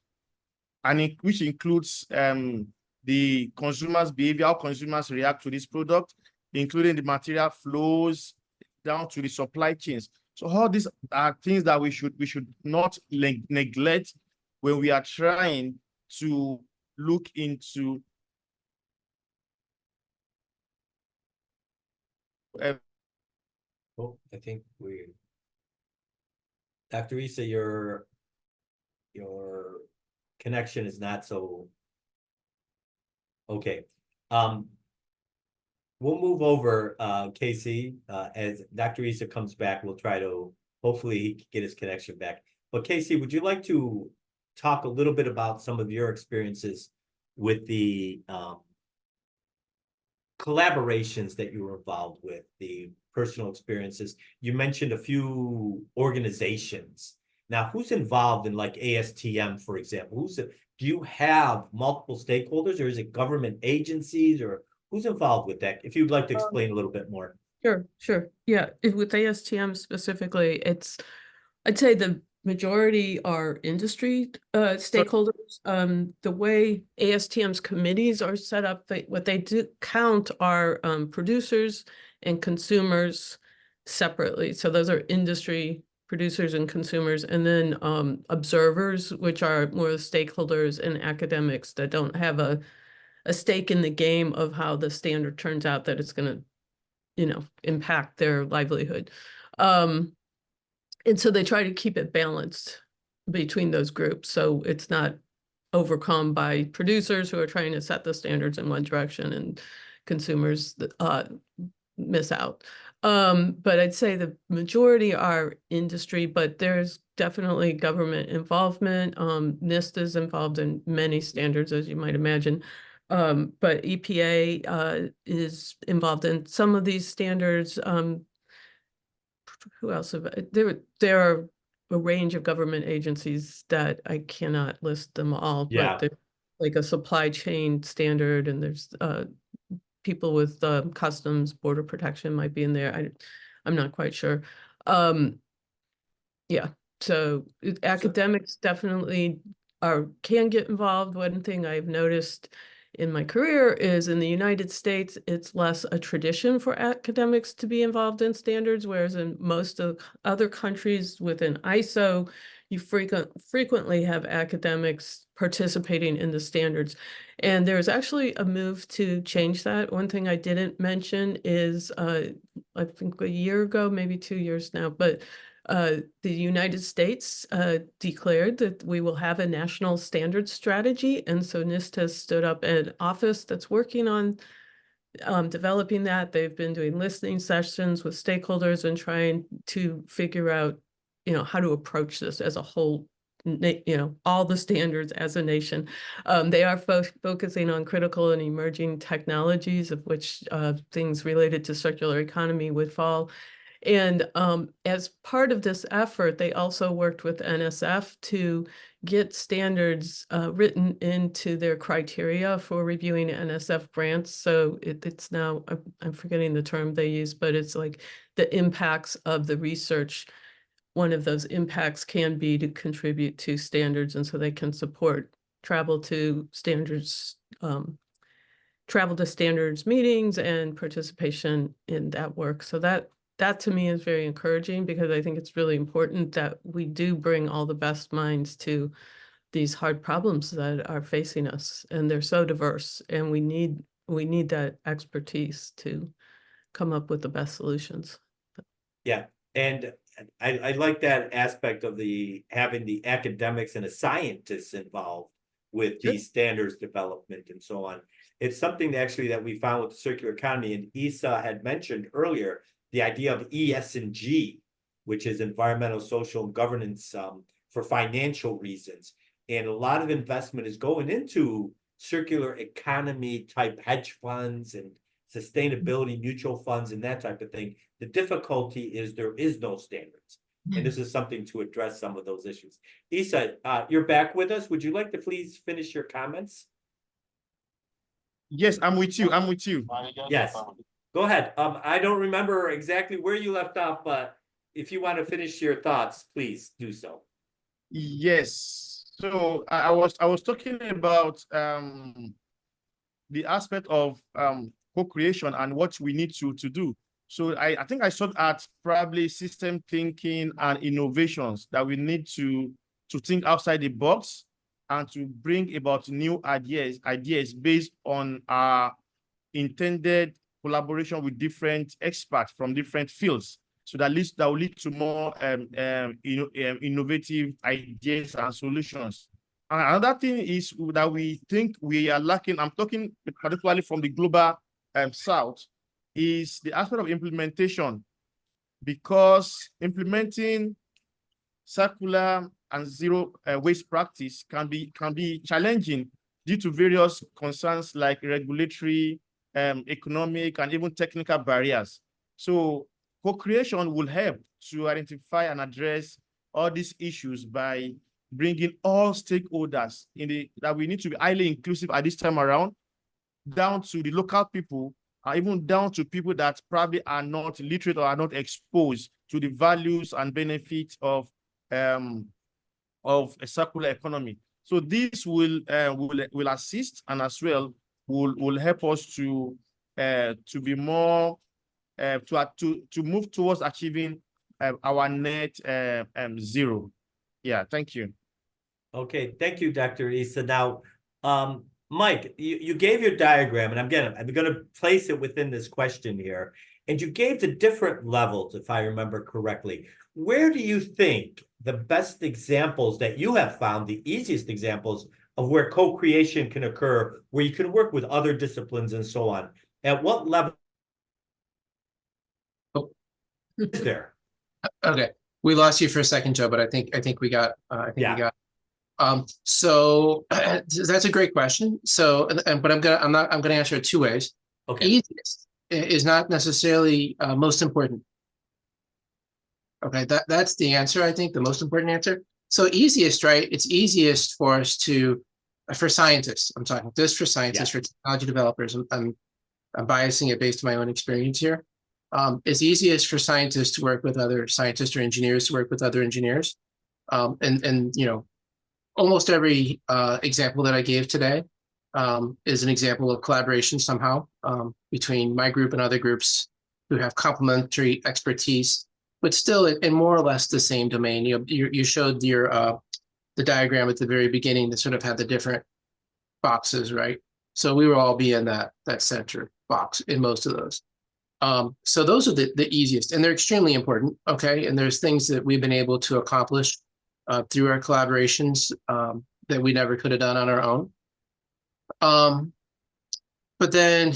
and which includes the consumer's behavior, how consumers react to this product, including the material flows down to the supply chains. So all these are things that we should not neglect when we are trying to look into Oh, I think Dr. Issa, your connection is not so okay. We'll move over, Casey, as Dr. Issa comes back. We'll try to hopefully get his connection back. But Casey, would you like to talk a little bit about some of your experiences with the collaborations that you were involved with, the personal experiences? You mentioned a few organizations. Now, who's involved in like ASTM, for example? Do you have multiple stakeholders, or is it government agencies, or who's involved with that? If you'd like to explain a little bit more. Sure. Yeah, with ASTM specifically, I'd say the majority are industry stakeholders. The way ASTM's committees are set up, what they do count are producers and consumers separately. So those are industry producers and consumers, and then observers, which are more stakeholders and academics that don't have a stake in the game of how the standard turns out that it's going to, impact their livelihood. And so they try to keep it balanced between those groups, so it's not overcome by producers who are trying to set the standards in one direction and consumers miss out. But I'd say the majority are industry, but there's definitely government involvement. NIST is involved in many standards, as you might imagine. But EPA is involved in some of these standards. Who else? There are a range of government agencies that I cannot list them all, Yeah. but there's like a supply chain standard, and there's people with customs, border protection might be in there. I'm not quite sure. Yeah, so academics definitely can get involved. One thing I've noticed in my career is in the United States, it's less a tradition for academics to be involved in standards, whereas in most of other countries within ISO, you frequently have academics participating in the standards. And there's actually a move to change that. One thing I didn't mention is, I think a year ago, maybe 2 years now, but the United States declared that we will have a national standards strategy. And so NIST has stood up an office that's working on developing that. They've been doing listening sessions with stakeholders and trying to figure out, how to approach this as a whole, all the standards as a nation. They are focusing on critical and emerging technologies, of which things related to circular economy would fall. And as part of this effort, they also worked with NSF to get standards written into their criteria for reviewing NSF grants. So it's now, I'm forgetting the term they use, but it's like the impacts of the research. One of those impacts can be to contribute to standards, and so they can support travel to standards meetings and participation in that work. So that to me is very encouraging, because I think it's really important that we do bring all the best minds to these hard problems that are facing us, and they're so diverse, and we need that expertise to come up with the best solutions. Yeah, and I like that aspect of having the academics and the scientists involved with these standards development and so on. It's something that we found with the circular economy, and Issa had mentioned earlier, the idea of ESG, which is environmental, social, and governance for financial reasons. And a lot of investment is going into circular economy type hedge funds and sustainability mutual funds and that type of thing. The difficulty is there is no standards. And this is something to address some of those issues. Isa, you're back with us. Would you like to please finish your comments? Yes, I'm with you. I'm with you. Yes. Go ahead. I don't remember exactly where you left off, but if you want to finish your thoughts, please do so. Yes. So I was talking about the aspect of co-creation and what we need to do. So I think I saw at probably system thinking and innovations that we need to think outside the box and to bring about new ideas based on our intended collaboration with different experts from different fields. So that will lead to more innovative ideas and solutions. And another thing is that we think we are lacking, I'm talking particularly from the global South, is the aspect of implementation, because implementing circular and zero waste practice can be challenging due to various concerns like regulatory, economic, and even technical barriers. So co-creation will help to identify and address all these issues by bringing all stakeholders that we need to be highly inclusive at this time around, down to the local people, even down to people that probably are not literate or are not exposed to the values and benefits of a circular economy. So this will assist, and as well will help us to be more to move towards achieving our net zero. Yeah, thank you. Okay, thank you, Dr. Issa. Now, Mike, you gave your diagram, and I'm going to place it within this question here. And you gave the different levels, if I remember correctly. Where do you think the best examples that you have found, the easiest examples of where co-creation can occur, where you can work with other disciplines and so on? At what level is there? Okay, we lost you for a second, Joe, but I think we got we got. So that's a great question. So, but I'm gonna answer it two ways. Okay. Easiest is not necessarily most important. Okay, that's the answer. I think the most important answer. So easiest, right? It's easiest for us for scientists. I'm talking this for scientists, for technology developers. I'm biasing it based on my own experience here. It's easiest for scientists to work with other scientists, or engineers to work with other engineers. And you know, almost every example that I gave today is an example of collaboration somehow between my group and other groups who have complementary expertise, but still in more or less the same domain. You showed the diagram at the very beginning that sort of had the different boxes, right? So we will all be in that center box in most of those. So those are the easiest, and they're extremely important. Okay, and there's things that we've been able to accomplish through our collaborations that we never could have done on our own. But then,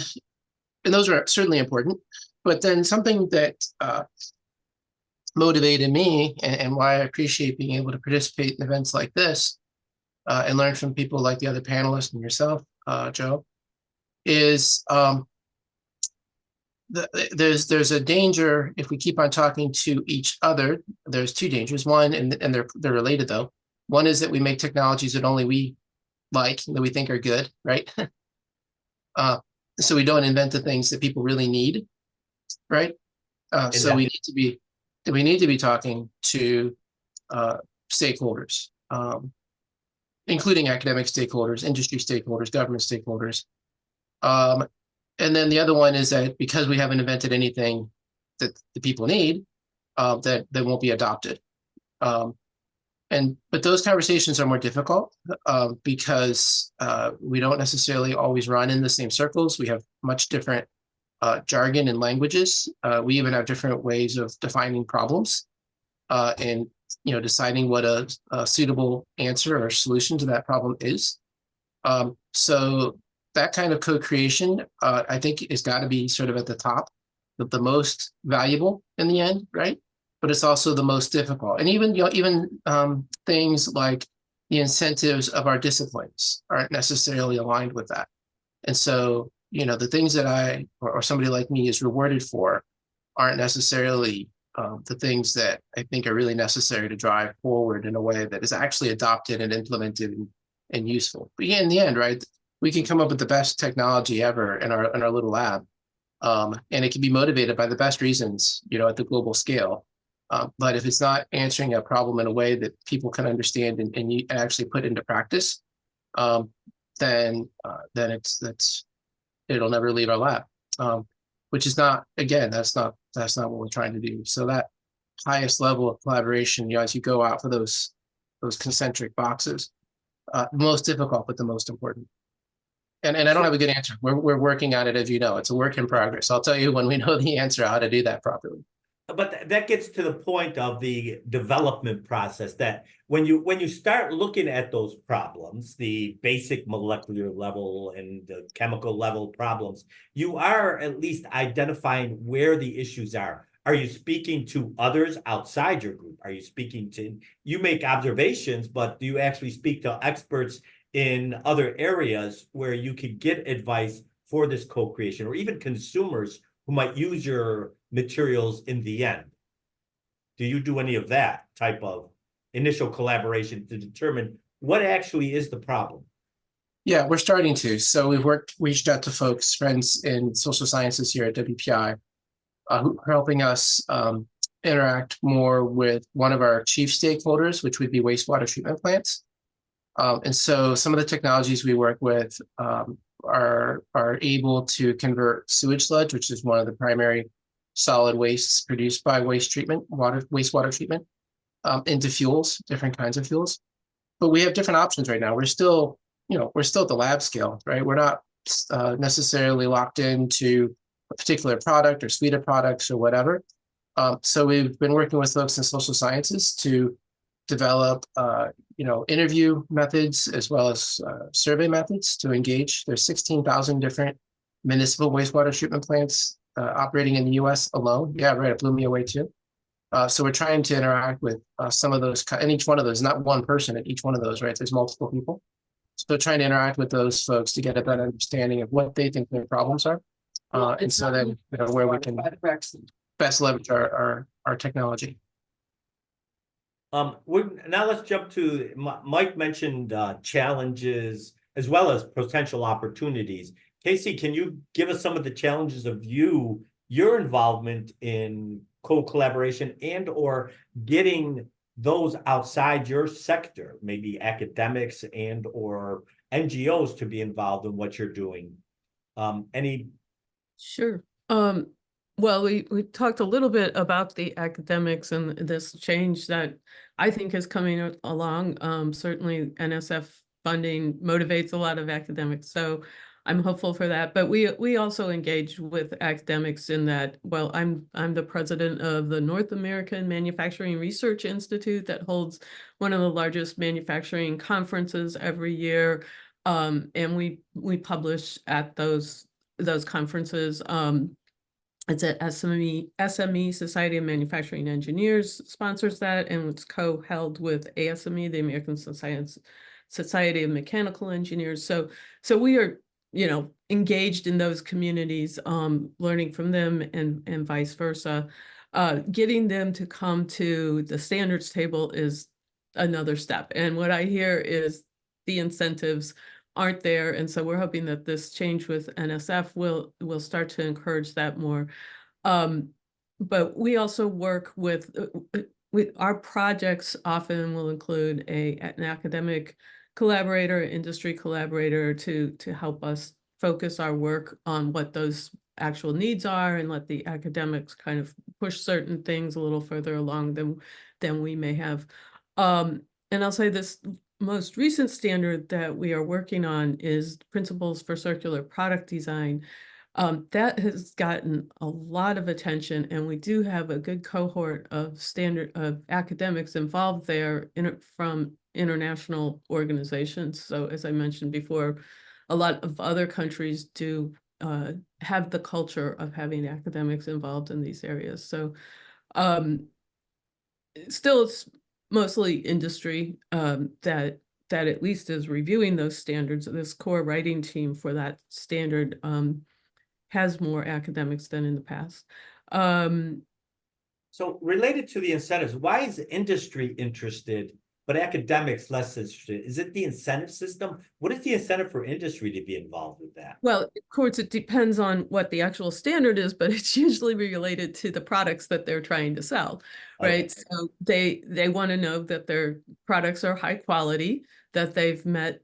and those are certainly important, but then something that motivated me and why I appreciate being able to participate in events like this and learn from people like the other panelists and yourself, Joe, is there's a danger if we keep on talking to each other. There's two dangers. One, and they're related though. One is that we make technologies that only we like, that we think are good, right? So we don't invent the things that people really need, right? So we need to be talking to stakeholders, including academic stakeholders, industry stakeholders, government stakeholders. And then the other one is that because we haven't invented anything that the people need, that won't be adopted. But those conversations are more difficult because we don't necessarily always run in the same circles. We have much different jargon and languages. We even have different ways of defining problems and deciding what a suitable answer or solution to that problem is. So that kind of co-creation, I think, has got to be sort of at the top, the most valuable in the end, right? But it's also the most difficult. And even things like the incentives of our disciplines aren't necessarily aligned with that. And so, you know, the things that I or somebody like me is rewarded for aren't necessarily the things that I think are really necessary to drive forward in a way that is actually adopted and implemented and useful. But yeah, in the end, right, we can come up with the best technology ever in our little lab. And it can be motivated by the best reasons, you know, at the global scale. But if it's not answering a problem in a way that people can understand and you actually put into practice, then it'll never leave our lab. Which is not, again, that's not what we're trying to do. So that highest level of collaboration, you know, as you go out for those concentric boxes, most difficult, but the most important. And I don't have a good answer. We're working on it, as you know. It's a work in progress. I'll tell you when we know the answer how to do that properly. But that gets to the point of the development process, that when you start looking at those problems, the basic molecular level and the chemical level problems, you are at least identifying where the issues are. Are you speaking to others outside your group? Are you speaking to, you make observations, but do you actually speak to experts in other areas where you could get advice for this co-creation, or even consumers who might use your materials in the end? Do you do any of that type of initial collaboration to determine what actually is the problem? Yeah, we're starting to. So we've reached out to folks, friends in social sciences here at WPI, who are helping us interact more with one of our chief stakeholders, which would be wastewater treatment plants. And so some of the technologies we work with are able to convert sewage sludge, which is one of the primary solid wastes produced by wastewater treatment, into fuels, different kinds of fuels. But we have different options right now. We're still at the lab scale, right? We're not necessarily locked into a particular product or suite of products or whatever. So we've been working with folks in social sciences to develop interview methods as well as survey methods to engage. There's 16,000 different municipal wastewater treatment plants operating in the US alone. Yeah, right, it blew me away too. So we're trying to interact with some of those, and each one of those, not one person at each one of those, right? There's multiple people. So trying to interact with those folks to get a better understanding of what they think their problems are. And so then, where we can best leverage our technology. Now let's jump to, Mike mentioned challenges as well as potential opportunities. Casey, can you give us some of the challenges of your involvement in co-collaboration and or getting those outside your sector, maybe academics and or NGOs, to be involved in what you're doing? Any? Sure. Well, we talked a little bit about the academics and this change that I think is coming along. Certainly NSF funding motivates a lot of academics, so I'm hopeful for that. But we also engage with academics in that, well, I'm the president of the North American Manufacturing Research Institute that holds one of the largest manufacturing conferences every year. And we publish at those conferences. It's at SME, Society of Manufacturing Engineers sponsors that, and it's co-held with ASME, the American Society of Mechanical Engineers. So we are, engaged in those communities, learning from them and vice versa. Getting them to come to the standards table is another step. And what I hear is the incentives aren't there. And so we're hoping that this change with NSF will start to encourage that more. But we also work with our projects often will include an academic collaborator, industry collaborator to help us focus our work on what those actual needs are and let the academics kind of push certain things a little further along than we may have. And I'll say this most recent standard that we are working on is Principles for Circular Product Design. That has gotten a lot of attention, and we do have a good cohort of academics involved there from international organizations. So as I mentioned before, a lot of other countries do have the culture of having academics involved in these areas. So still it's mostly industry that that at least is reviewing those standards, this core writing team for that standard has more academics than in the past. So related to the incentives, why is industry interested, but academics less interested? Is it the incentive system? What is the incentive for industry to be involved with that? Well, of course, it depends on what the actual standard is, but it's usually related to the products that they're trying to sell, right? Okay. So they want to know that their products are high quality, that they've met,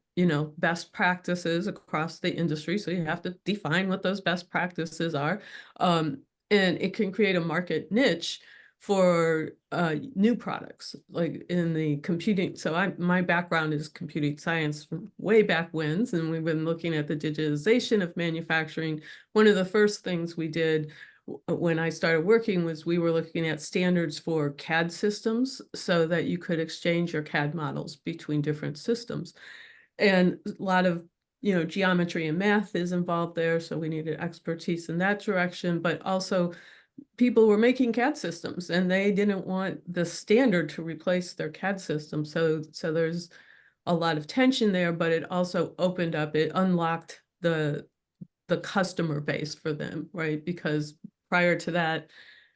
best practices across the industry. So you have to define what those best practices are. And it can create a market niche for new products, like in the computing. So my background is computing science from way back when, and we've been looking at the digitization of manufacturing. One of the first things we did when I started working was we were looking at standards for CAD systems so that you could exchange your CAD models between different systems. And a lot of geometry and math is involved there, so we needed expertise in that direction, but also people were making CAD systems and they didn't want the standard to replace their CAD system. So there's a lot of tension there, but it also opened up, it unlocked the customer base for them, right? Because prior to that,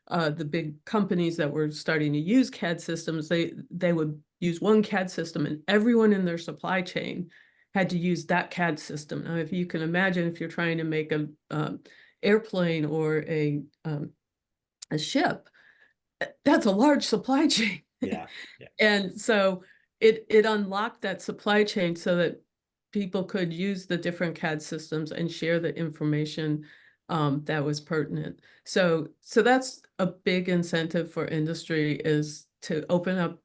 the big companies that were starting to use CAD systems, they would use one CAD system and everyone in their supply chain had to use that CAD system. Now, if you can imagine, if you're trying to make a airplane or a ship, that's a large supply chain. Yeah. And so it unlocked that supply chain so that people could use the different CAD systems and share the information that was pertinent. So that's a big incentive for industry, is to open up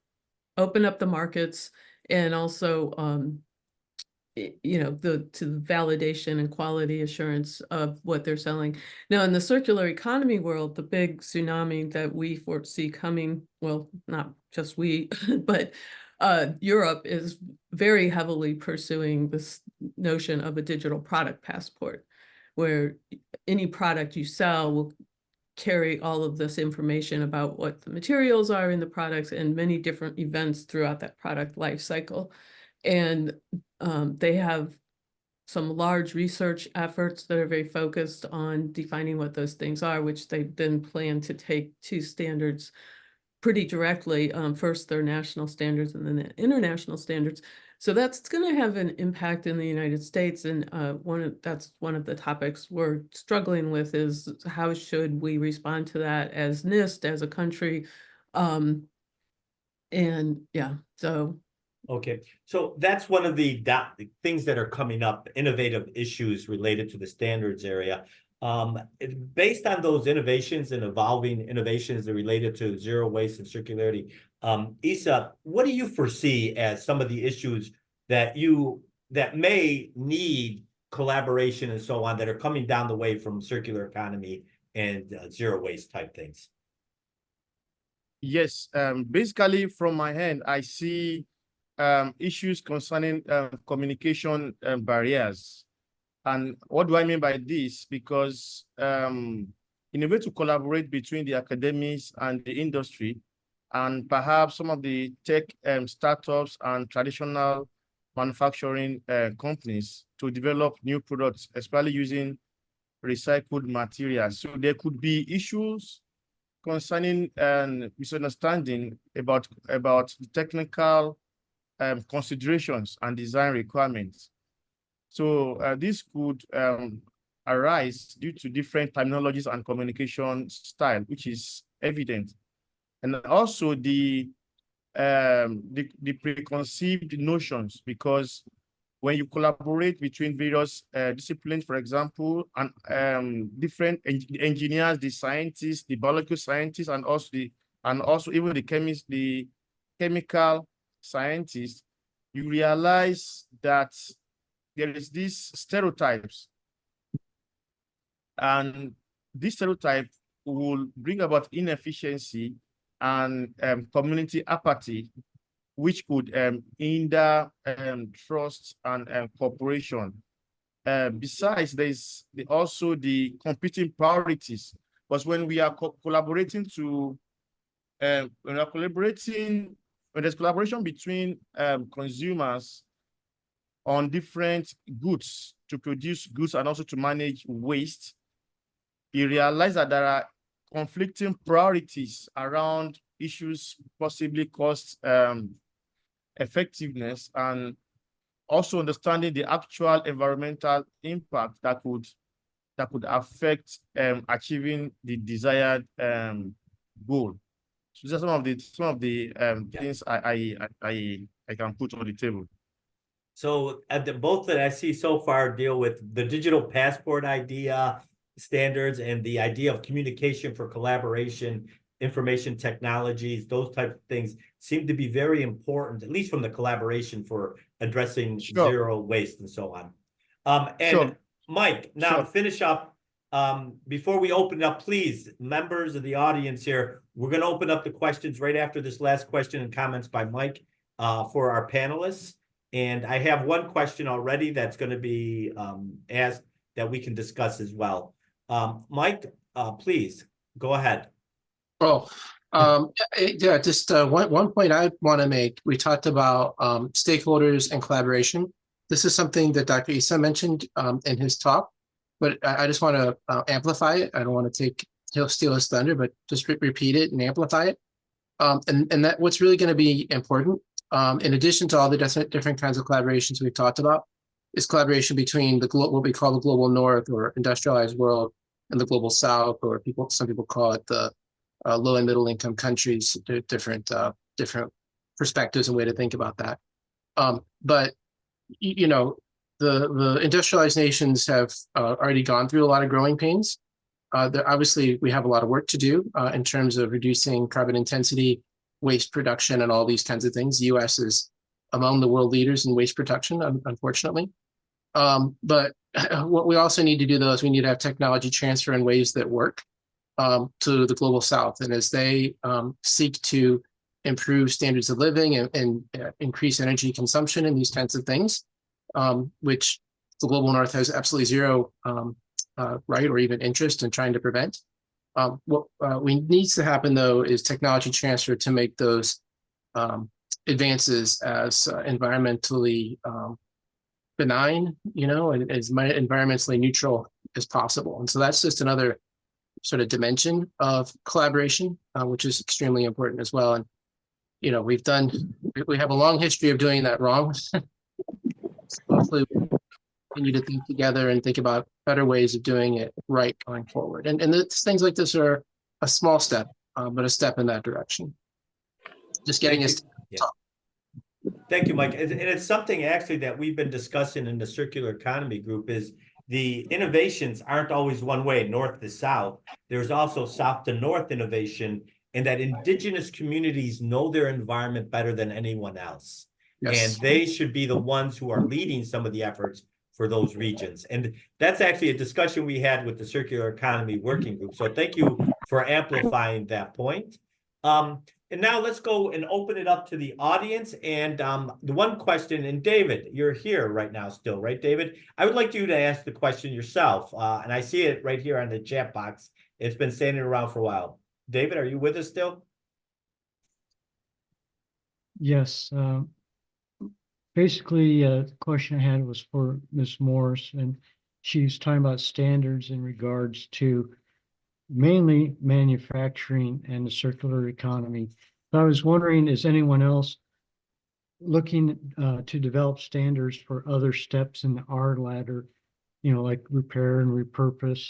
the markets, and also to the validation and quality assurance of what they're selling. Now, in the circular economy world, the big tsunami that we foresee coming, well, not just we, but Europe is very heavily pursuing this notion of a digital product passport, where any product you sell will carry all of this information about what the materials are in the products and many different events throughout that product life cycle. And they have some large research efforts that are very focused on defining what those things are, which they then plan to take to standards pretty directly. First, their national standards and then international standards. So that's going to have an impact in the United States. And that's one of the topics we're struggling with, is how should we respond to that as NIST, as a country? And yeah, so. Okay, so that's one of the things that are coming up, innovative issues related to the standards area. Based on those innovations and evolving innovations that are related to zero waste and circularity, Isa, what do you foresee as some of the issues that may need collaboration and so on, that are coming down the way from circular economy and zero waste type things? Yes, basically from my end, I see issues concerning communication barriers. And what do I mean by this? Because in a way to collaborate between the academics and the industry, and perhaps some of the tech startups and traditional manufacturing companies, to develop new products, especially using recycled materials. So there could be issues concerning misunderstanding about the technical considerations and design requirements. So this could arise due to different terminologies and communication style, which is evident. And also the preconceived notions, because when you collaborate between various disciplines, for example, and different engineers, the scientists, the biological scientists, and also even the chemical scientists, you realize that there is these stereotypes, and this stereotype will bring about inefficiency and community apathy, which could hinder trust and cooperation. Besides, there's also the competing priorities, because when we are collaborating when there's collaboration between consumers on different goods to produce goods and also to manage waste, he realized that there are conflicting priorities around issues, possibly cost effectiveness, and also understanding the actual environmental impact that could affect achieving the desired goal. So these are some of the things I can put on the table. So both that I see so far deal with the digital passport idea, standards, and the idea of communication for collaboration, information technologies, those type of things seem to be very important, at least from the collaboration for addressing zero waste and so on. And Mike, now to finish up, before we open it up, please, members of the audience here, we're going to open up the questions right after this last question and comments by Mike for our panelists. And I have one question already that's going to be asked that we can discuss as well. Mike, please go ahead. Oh, yeah, just one point I want to make. We talked about stakeholders and collaboration. This is something that Dr. Issa mentioned in his talk, but I just want to amplify it. I don't want to steal his thunder, but just repeat it and amplify it. And that what's really going to be important, in addition to all the different kinds of collaborations we've talked about, is collaboration between what we call the global north or industrialized world and the global south, or some people call it the low and middle income countries. Different perspectives and way to think about that. But you know, the industrialized nations have already gone through a lot of growing pains. Obviously, we have a lot of work to do in terms of reducing carbon intensity, waste production, and all these kinds of things. The U.S. is among the world leaders in waste production, unfortunately. But what we also need to do, though, is we need to have technology transfer in ways that work to the global south. And as they seek to improve standards of living and increase energy consumption and these kinds of things, which the global north has absolutely zero right or even interest in trying to prevent. What needs to happen, though, is technology transfer to make those advances as environmentally benign, you know, and as environmentally neutral as possible. And so that's just another sort of dimension of collaboration, which is extremely important as well. And, you know, we have a long history of doing that wrong. So hopefully we continue to think together and think about better ways of doing it right going forward. And things like this are a small step, but a step in that direction. Just getting us to talk. Thank you, Mike. And it's something actually that we've been discussing in the circular economy group is the innovations aren't always one way, north to south. There's also south to north innovation, and that indigenous communities know their environment better than anyone else. Yes. And they should be the ones who are leading some of the efforts for those regions. And that's actually a discussion we had with the Circular Economy Working Group. So thank you for amplifying that point. And now let's go and open it up to the audience. And the one question, and David, you're here right now still, right, David? I would like you to ask the question yourself. And I see it right here on the chat box. It's been standing around for a while. David, are you with us still? Yes. Basically, the question I had was for Ms. Morris, and she's talking about standards in regards to mainly manufacturing and the circular economy. But I was wondering, is anyone else looking to develop standards for other steps in the R ladder, you know, like repair and repurpose,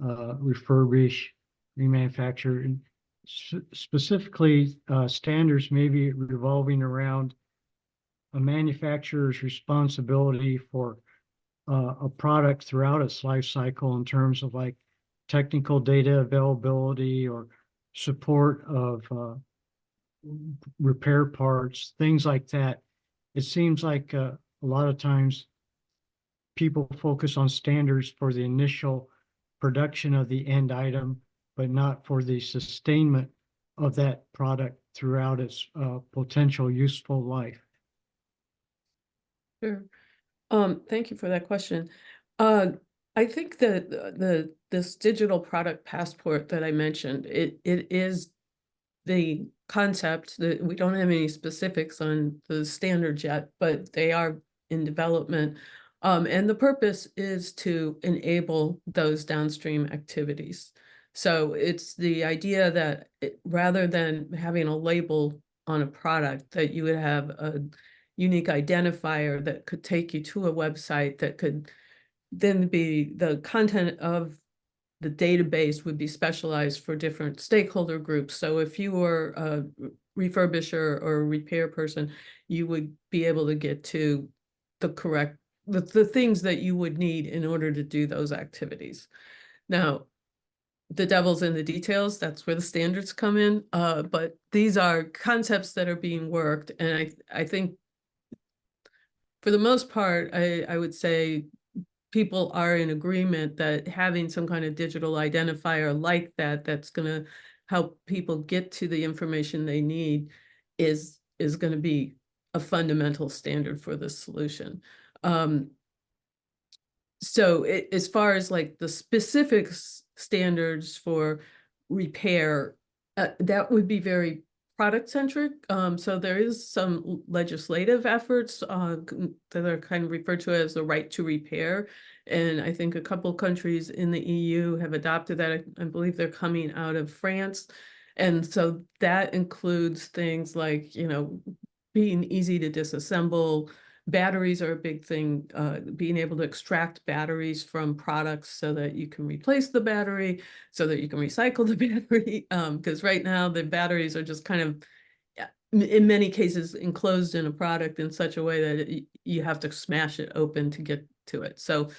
refurbish, remanufacture, and specifically standards maybe revolving around a manufacturer's responsibility for a product throughout its life cycle in terms of like technical data availability or support of repair parts, things like that. It seems like a lot of times people focus on standards for the initial production of the end item, but not for the sustainment of that product throughout its potential useful life. Sure. Thank you for that question. I think that this digital product passport that I mentioned, it is the concept that we don't have any specifics on the standards yet, but they are in development. And the purpose is to enable those downstream activities. So it's the idea that rather than having a label on a product, that you would have a unique identifier that could take you to a website that could then be the content of the database would be specialized for different stakeholder groups. So if you were a refurbisher or a repair person, you would be able to get to the correct, the things that you would need in order to do those activities. Now, the devil's in the details. That's where the standards come in. But these are concepts that are being worked. And I think for the most part, I would say people are in agreement that having some kind of digital identifier like that, that's going to help people get to the information they need is going to be a fundamental standard for the solution. So as far as like the specific standards for repair, that would be very product centric. So there is some legislative efforts that are kind of referred to as the right to repair. And I think a couple of countries in the EU have adopted that. I believe they're coming out of France. And so that includes things like, you know, being easy to disassemble. Batteries are a big thing, being able to extract batteries from products so that you can replace the battery, so that you can recycle the battery. Because right now the batteries are just kind of, in many cases, enclosed in a product in such a way that you have to smash it open to get to it. So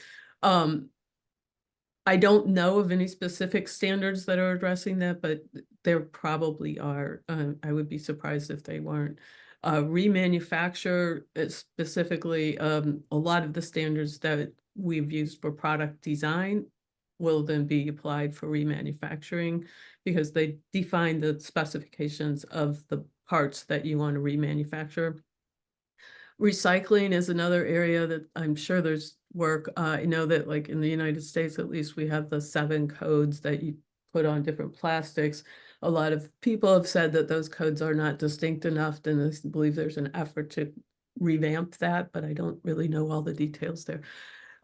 I don't know of any specific standards that are addressing that, but there probably are. I would be surprised if they weren't. Remanufacture, specifically, a lot of the standards that we've used for product design will then be applied for remanufacturing because they define the specifications of the parts that you want to remanufacture. Recycling is another area that I'm sure there's work. I know that like in the United States, at least, we have the 7 codes that you put on different plastics. A lot of people have said that those codes are not distinct enough, and I believe there's an effort to revamp that, but I don't really know all the details there.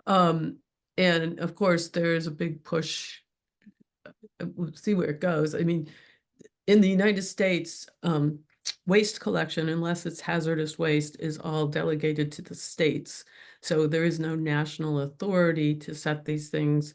And of course, there is a big push. We'll see where it goes. I mean, in the United States, waste collection, unless it's hazardous waste, is all delegated to the states. So there is no national authority to set these things.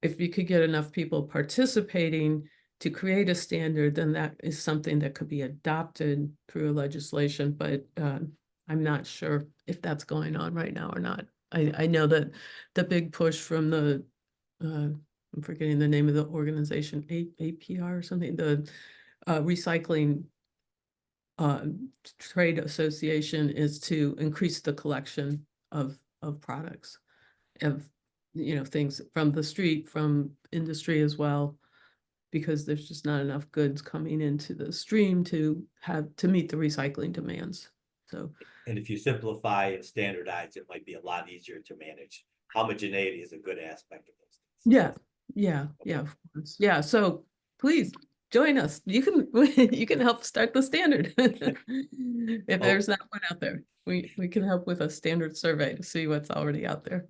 If you could get enough people participating to create a standard, then that is something that could be adopted through legislation, but I'm not sure if that's going on right now or not. I know that the big push from the, I'm forgetting the name of the organization, APR or something, the recycling trade association, is to increase the collection of products, of, you know, things from the street, from industry as well, because there's just not enough goods coming into the stream to meet the recycling demands. So, And if you simplify and standardize, it might be a lot easier to manage. Homogeneity is a good aspect of those things. yeah, of course. Yeah, so please join us. You can help start the standard. If there's not one out there, we can help with a standard survey to see what's already out there.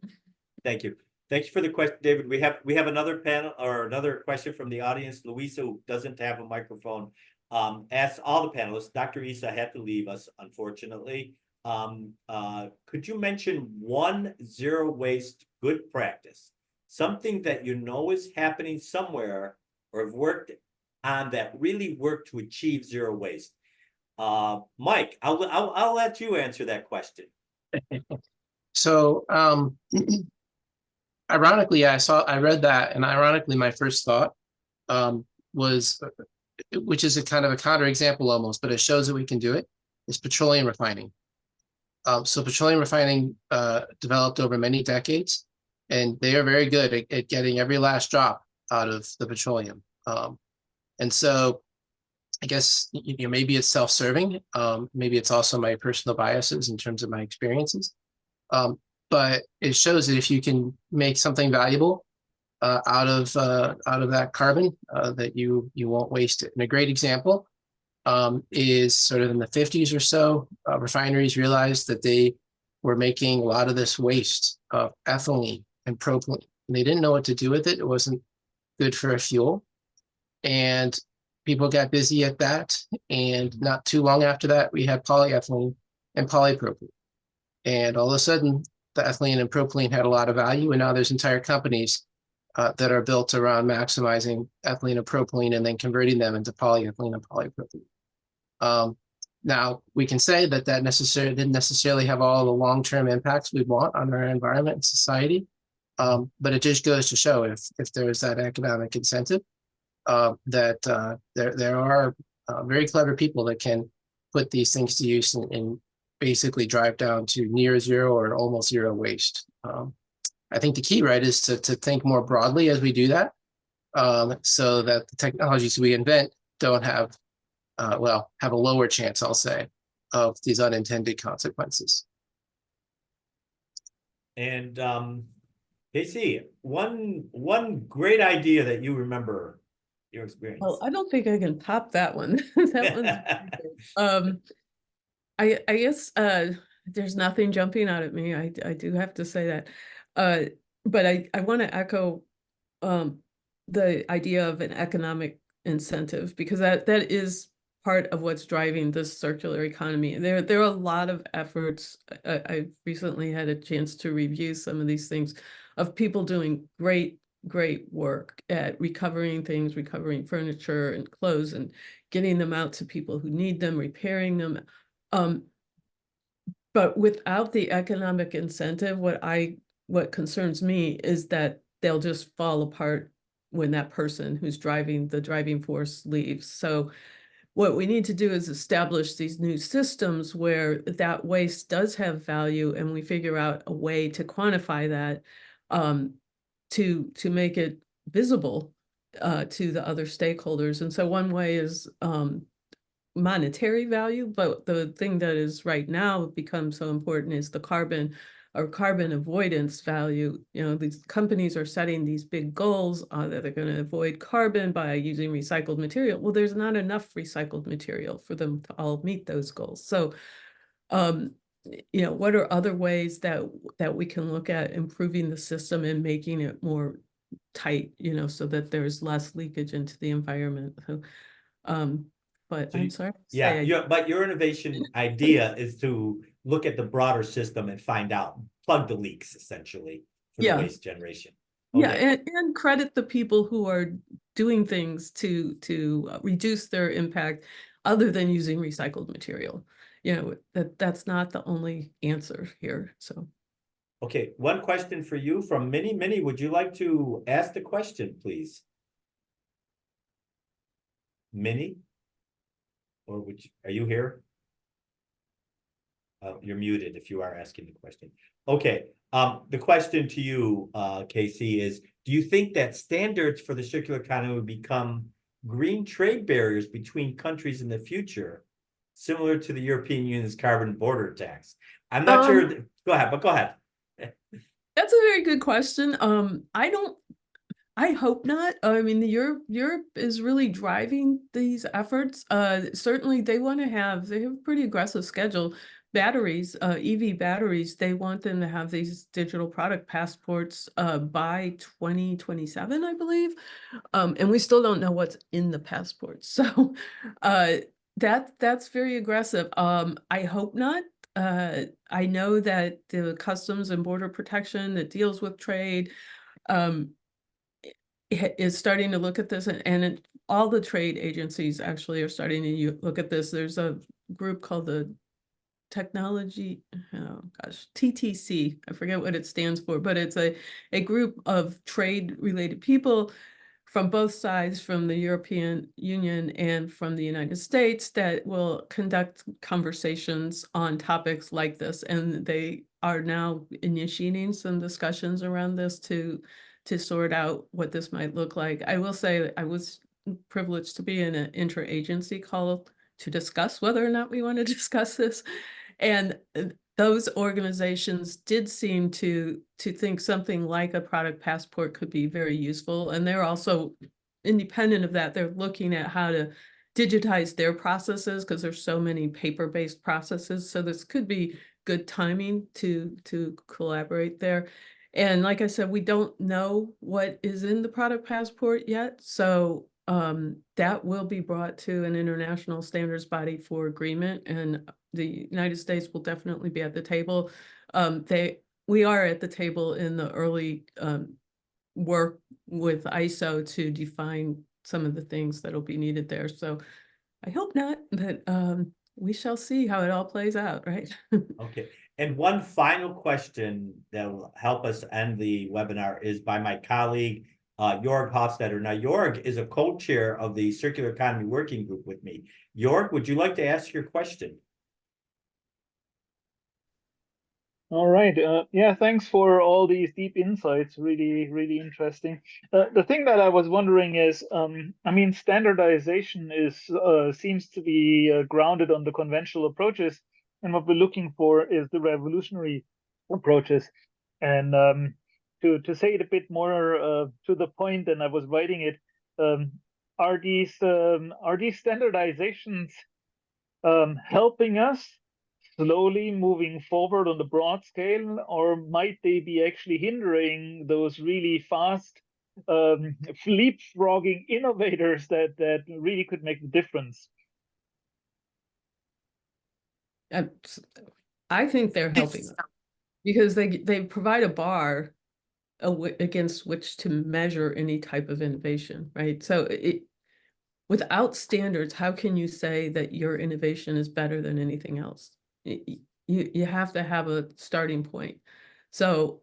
Thank you. Thank you for the question, David. We have another panel or another question from the audience. Louisa, who doesn't have a microphone, asks all the panelists. Dr. Issa had to leave us, unfortunately. Could you mention one zero waste good practice, something that you know is happening somewhere or have worked on that really worked to achieve zero waste? Mike, I'll let you answer that question. So ironically, I read that, and ironically, my first thought was, which is a kind of a counterexample almost, but it shows that we can do it, is petroleum refining. So petroleum refining developed over many decades, and they are very good at getting every last drop out of the petroleum. And so I guess, you know, maybe it's self-serving. Maybe it's also my personal biases in terms of my experiences. But it shows that if you can make something valuable out of that carbon, that you won't waste it. And a great example is sort of in the 50s or so, refineries realized that they were making a lot of this waste of ethylene and propylene. And they didn't know what to do with it. It wasn't good for a fuel. And people got busy at that. And not too long after that, we had polyethylene and polypropylene. And all of a sudden, the ethylene and propylene had a lot of value. And now there's entire companies that are built around maximizing ethylene and propylene and then converting them into polyethylene and polypropylene. Now, we can say that that didn't necessarily have all the long-term impacts we want on our environment and society, but it just goes to show if there is that economic incentive, that there are very clever people that can put these things to use and basically drive down to near zero or almost zero waste. I think the key, right, is to think more broadly as we do that, so that the technologies we invent don't have have a lower chance, I'll say, of these unintended consequences. And Casey, one great idea that you remember your experience. Well, I don't think I can top that one. That one's I guess there's nothing jumping out at me. I do have to say that. But I want to echo the idea of an economic incentive, because that is part of what's driving this circular economy. There are a lot of efforts. I recently had a chance to review some of these things of people doing great work at recovering things, recovering furniture and clothes and getting them out to people who need them, repairing them. But without the economic incentive, what concerns me is that they'll just fall apart when that person who's driving the driving force leaves. So what we need to do is establish these new systems where that waste does have value, and we figure out a way to quantify that, to make it visible to the other stakeholders. And so one way is monetary value, but the thing that is right now becomes so important is the carbon avoidance value. You know, these companies are setting these big goals that they're going to avoid carbon by using recycled material. Well, there's not enough recycled material for them to all meet those goals. So, you know, what are other ways that we can look at improving the system and making it more tight, you know, so that there's less leakage into the environment. So, but So I'm sorry. but your innovation idea is to look at the broader system and find out, plug the leaks essentially for the waste generation. Yeah, and credit the people who are doing things to reduce their impact other than using recycled material. You know, that's not the only answer here. So okay, one question for you from Minnie. Minnie, would you like to ask the question, please? Minnie? Or are you here? You're muted if you are asking the question. Okay, the question to you, Casey, is do you think that standards for the circular economy will become green trade barriers between countries in the future, similar to the European Union's carbon border tax? I'm not sure. Go ahead. That's a very good question. I hope not. I mean, Europe is really driving these efforts. Certainly they have a pretty aggressive schedule. Batteries, EV batteries, they want them to have these digital product passports by 2027, I believe. And we still don't know what's in the passport. So that's very aggressive. I hope not. I know that the Customs and Border Protection that deals with trade is starting to look at this, and all the trade agencies actually are starting to look at this. There's a group called the TTC. I forget what it stands for, but it's a group of trade related people from both sides, from the European Union and from the United States, that will conduct conversations on topics like this. And they are now initiating some discussions around this to sort out what this might look like. I will say that I was privileged to be in an interagency call to discuss whether or not we want to discuss this. And those organizations did seem to think something like a product passport could be very useful. And they're also, independent of that, they're looking at how to digitize their processes, because there's so many paper-based processes. So this could be good timing to collaborate there. And like I said, we don't know what is in the product passport yet. So that will be brought to an international standards body for agreement, and the United States will definitely be at the table. We are at the table in the early work with ISO to define some of the things that'll be needed there. So I hope not, but we shall see how it all plays out, right? Okay, and one final question that will help us end the webinar is by my colleague, Jorg Hofstetter. Now, Jorg is a co-chair of the Circular Economy Working Group with me. Jorg, would you like to ask your question? All right. Yeah, thanks for all these deep insights. Really, really interesting. The thing that I was wondering is, I mean, standardization seems to be grounded on the conventional approaches, and what we're looking for is the revolutionary approaches. And to say it a bit more to the point, and I was writing it, are these standardizations helping us slowly moving forward on the broad scale, or might they be actually hindering those really fast leapfrogging innovators that really could make the difference? I think they're helping us because they provide a bar against which to measure any type of innovation, right? So without standards, how can you say that your innovation is better than anything else? You have to have a starting point. So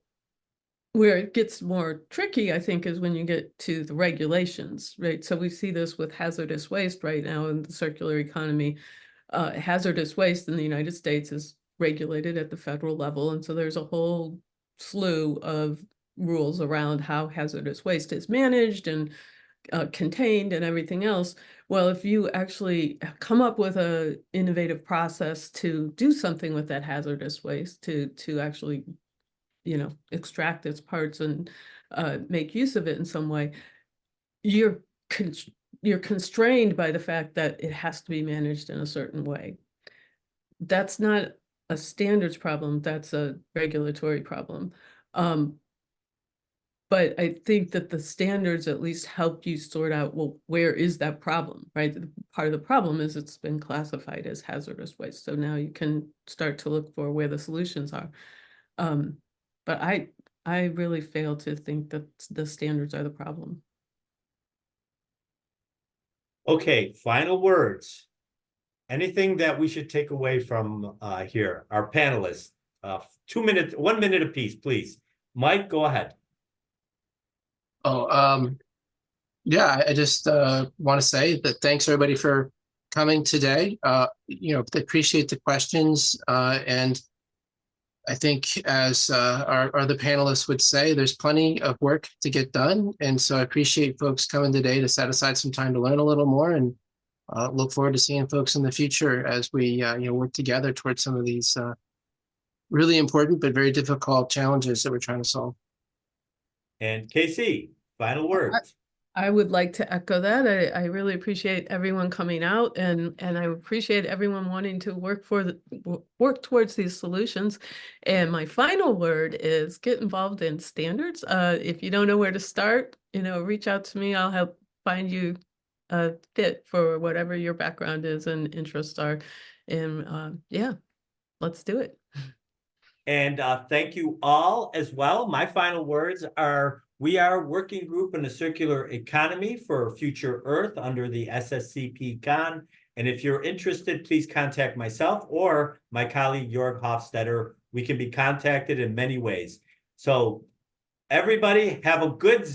where it gets more tricky, I think, is when you get to the regulations, right? So we see this with hazardous waste right now in the circular economy. Hazardous waste in the United States is regulated at the federal level. And so there's a whole slew of rules around how hazardous waste is managed and contained and everything else. Well, if you actually come up with an innovative process to do something with that hazardous waste, to actually, extract its parts and make use of it in some way, you're constrained by the fact that it has to be managed in a certain way. That's not a standards problem, that's a regulatory problem. But I think that the standards at least help you sort out, well, where is that problem, right? Part of the problem is it's been classified as hazardous waste. So now you can start to look for where the solutions are. But I really fail to think that the standards are the problem. Okay, final words. Anything that we should take away from here? Our panelists, 2 minutes, 1 minute apiece, please. Mike, go ahead. Yeah, I just want to say that thanks everybody for coming today. Appreciate the questions, and I think as our other panelists would say, there's plenty of work to get done, and so I appreciate folks coming today to set aside some time to learn a little more, and look forward to seeing folks in the future as we work together towards some of these really important but very difficult challenges that we're trying to solve. And Casey, final words. I would like to echo that. I really appreciate everyone coming out, and I appreciate everyone wanting to work towards these solutions. And my final word is get involved in standards. If you don't know where to start, reach out to me. I'll help find you a fit for whatever your background is and interests are. And yeah, let's do it. And thank you all as well. My final words are, we are a working group in the circular economy for Future Earth under the SSCP Con. And if you're interested, please contact myself or my colleague, Jorg Hofstetter. We can be contacted in many ways. So everybody have a good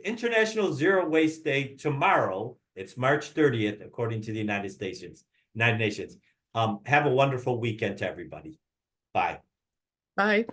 International Zero Waste Day tomorrow. It's March 30th, according to the United Nations. Have a wonderful weekend to everybody. Bye. Bye.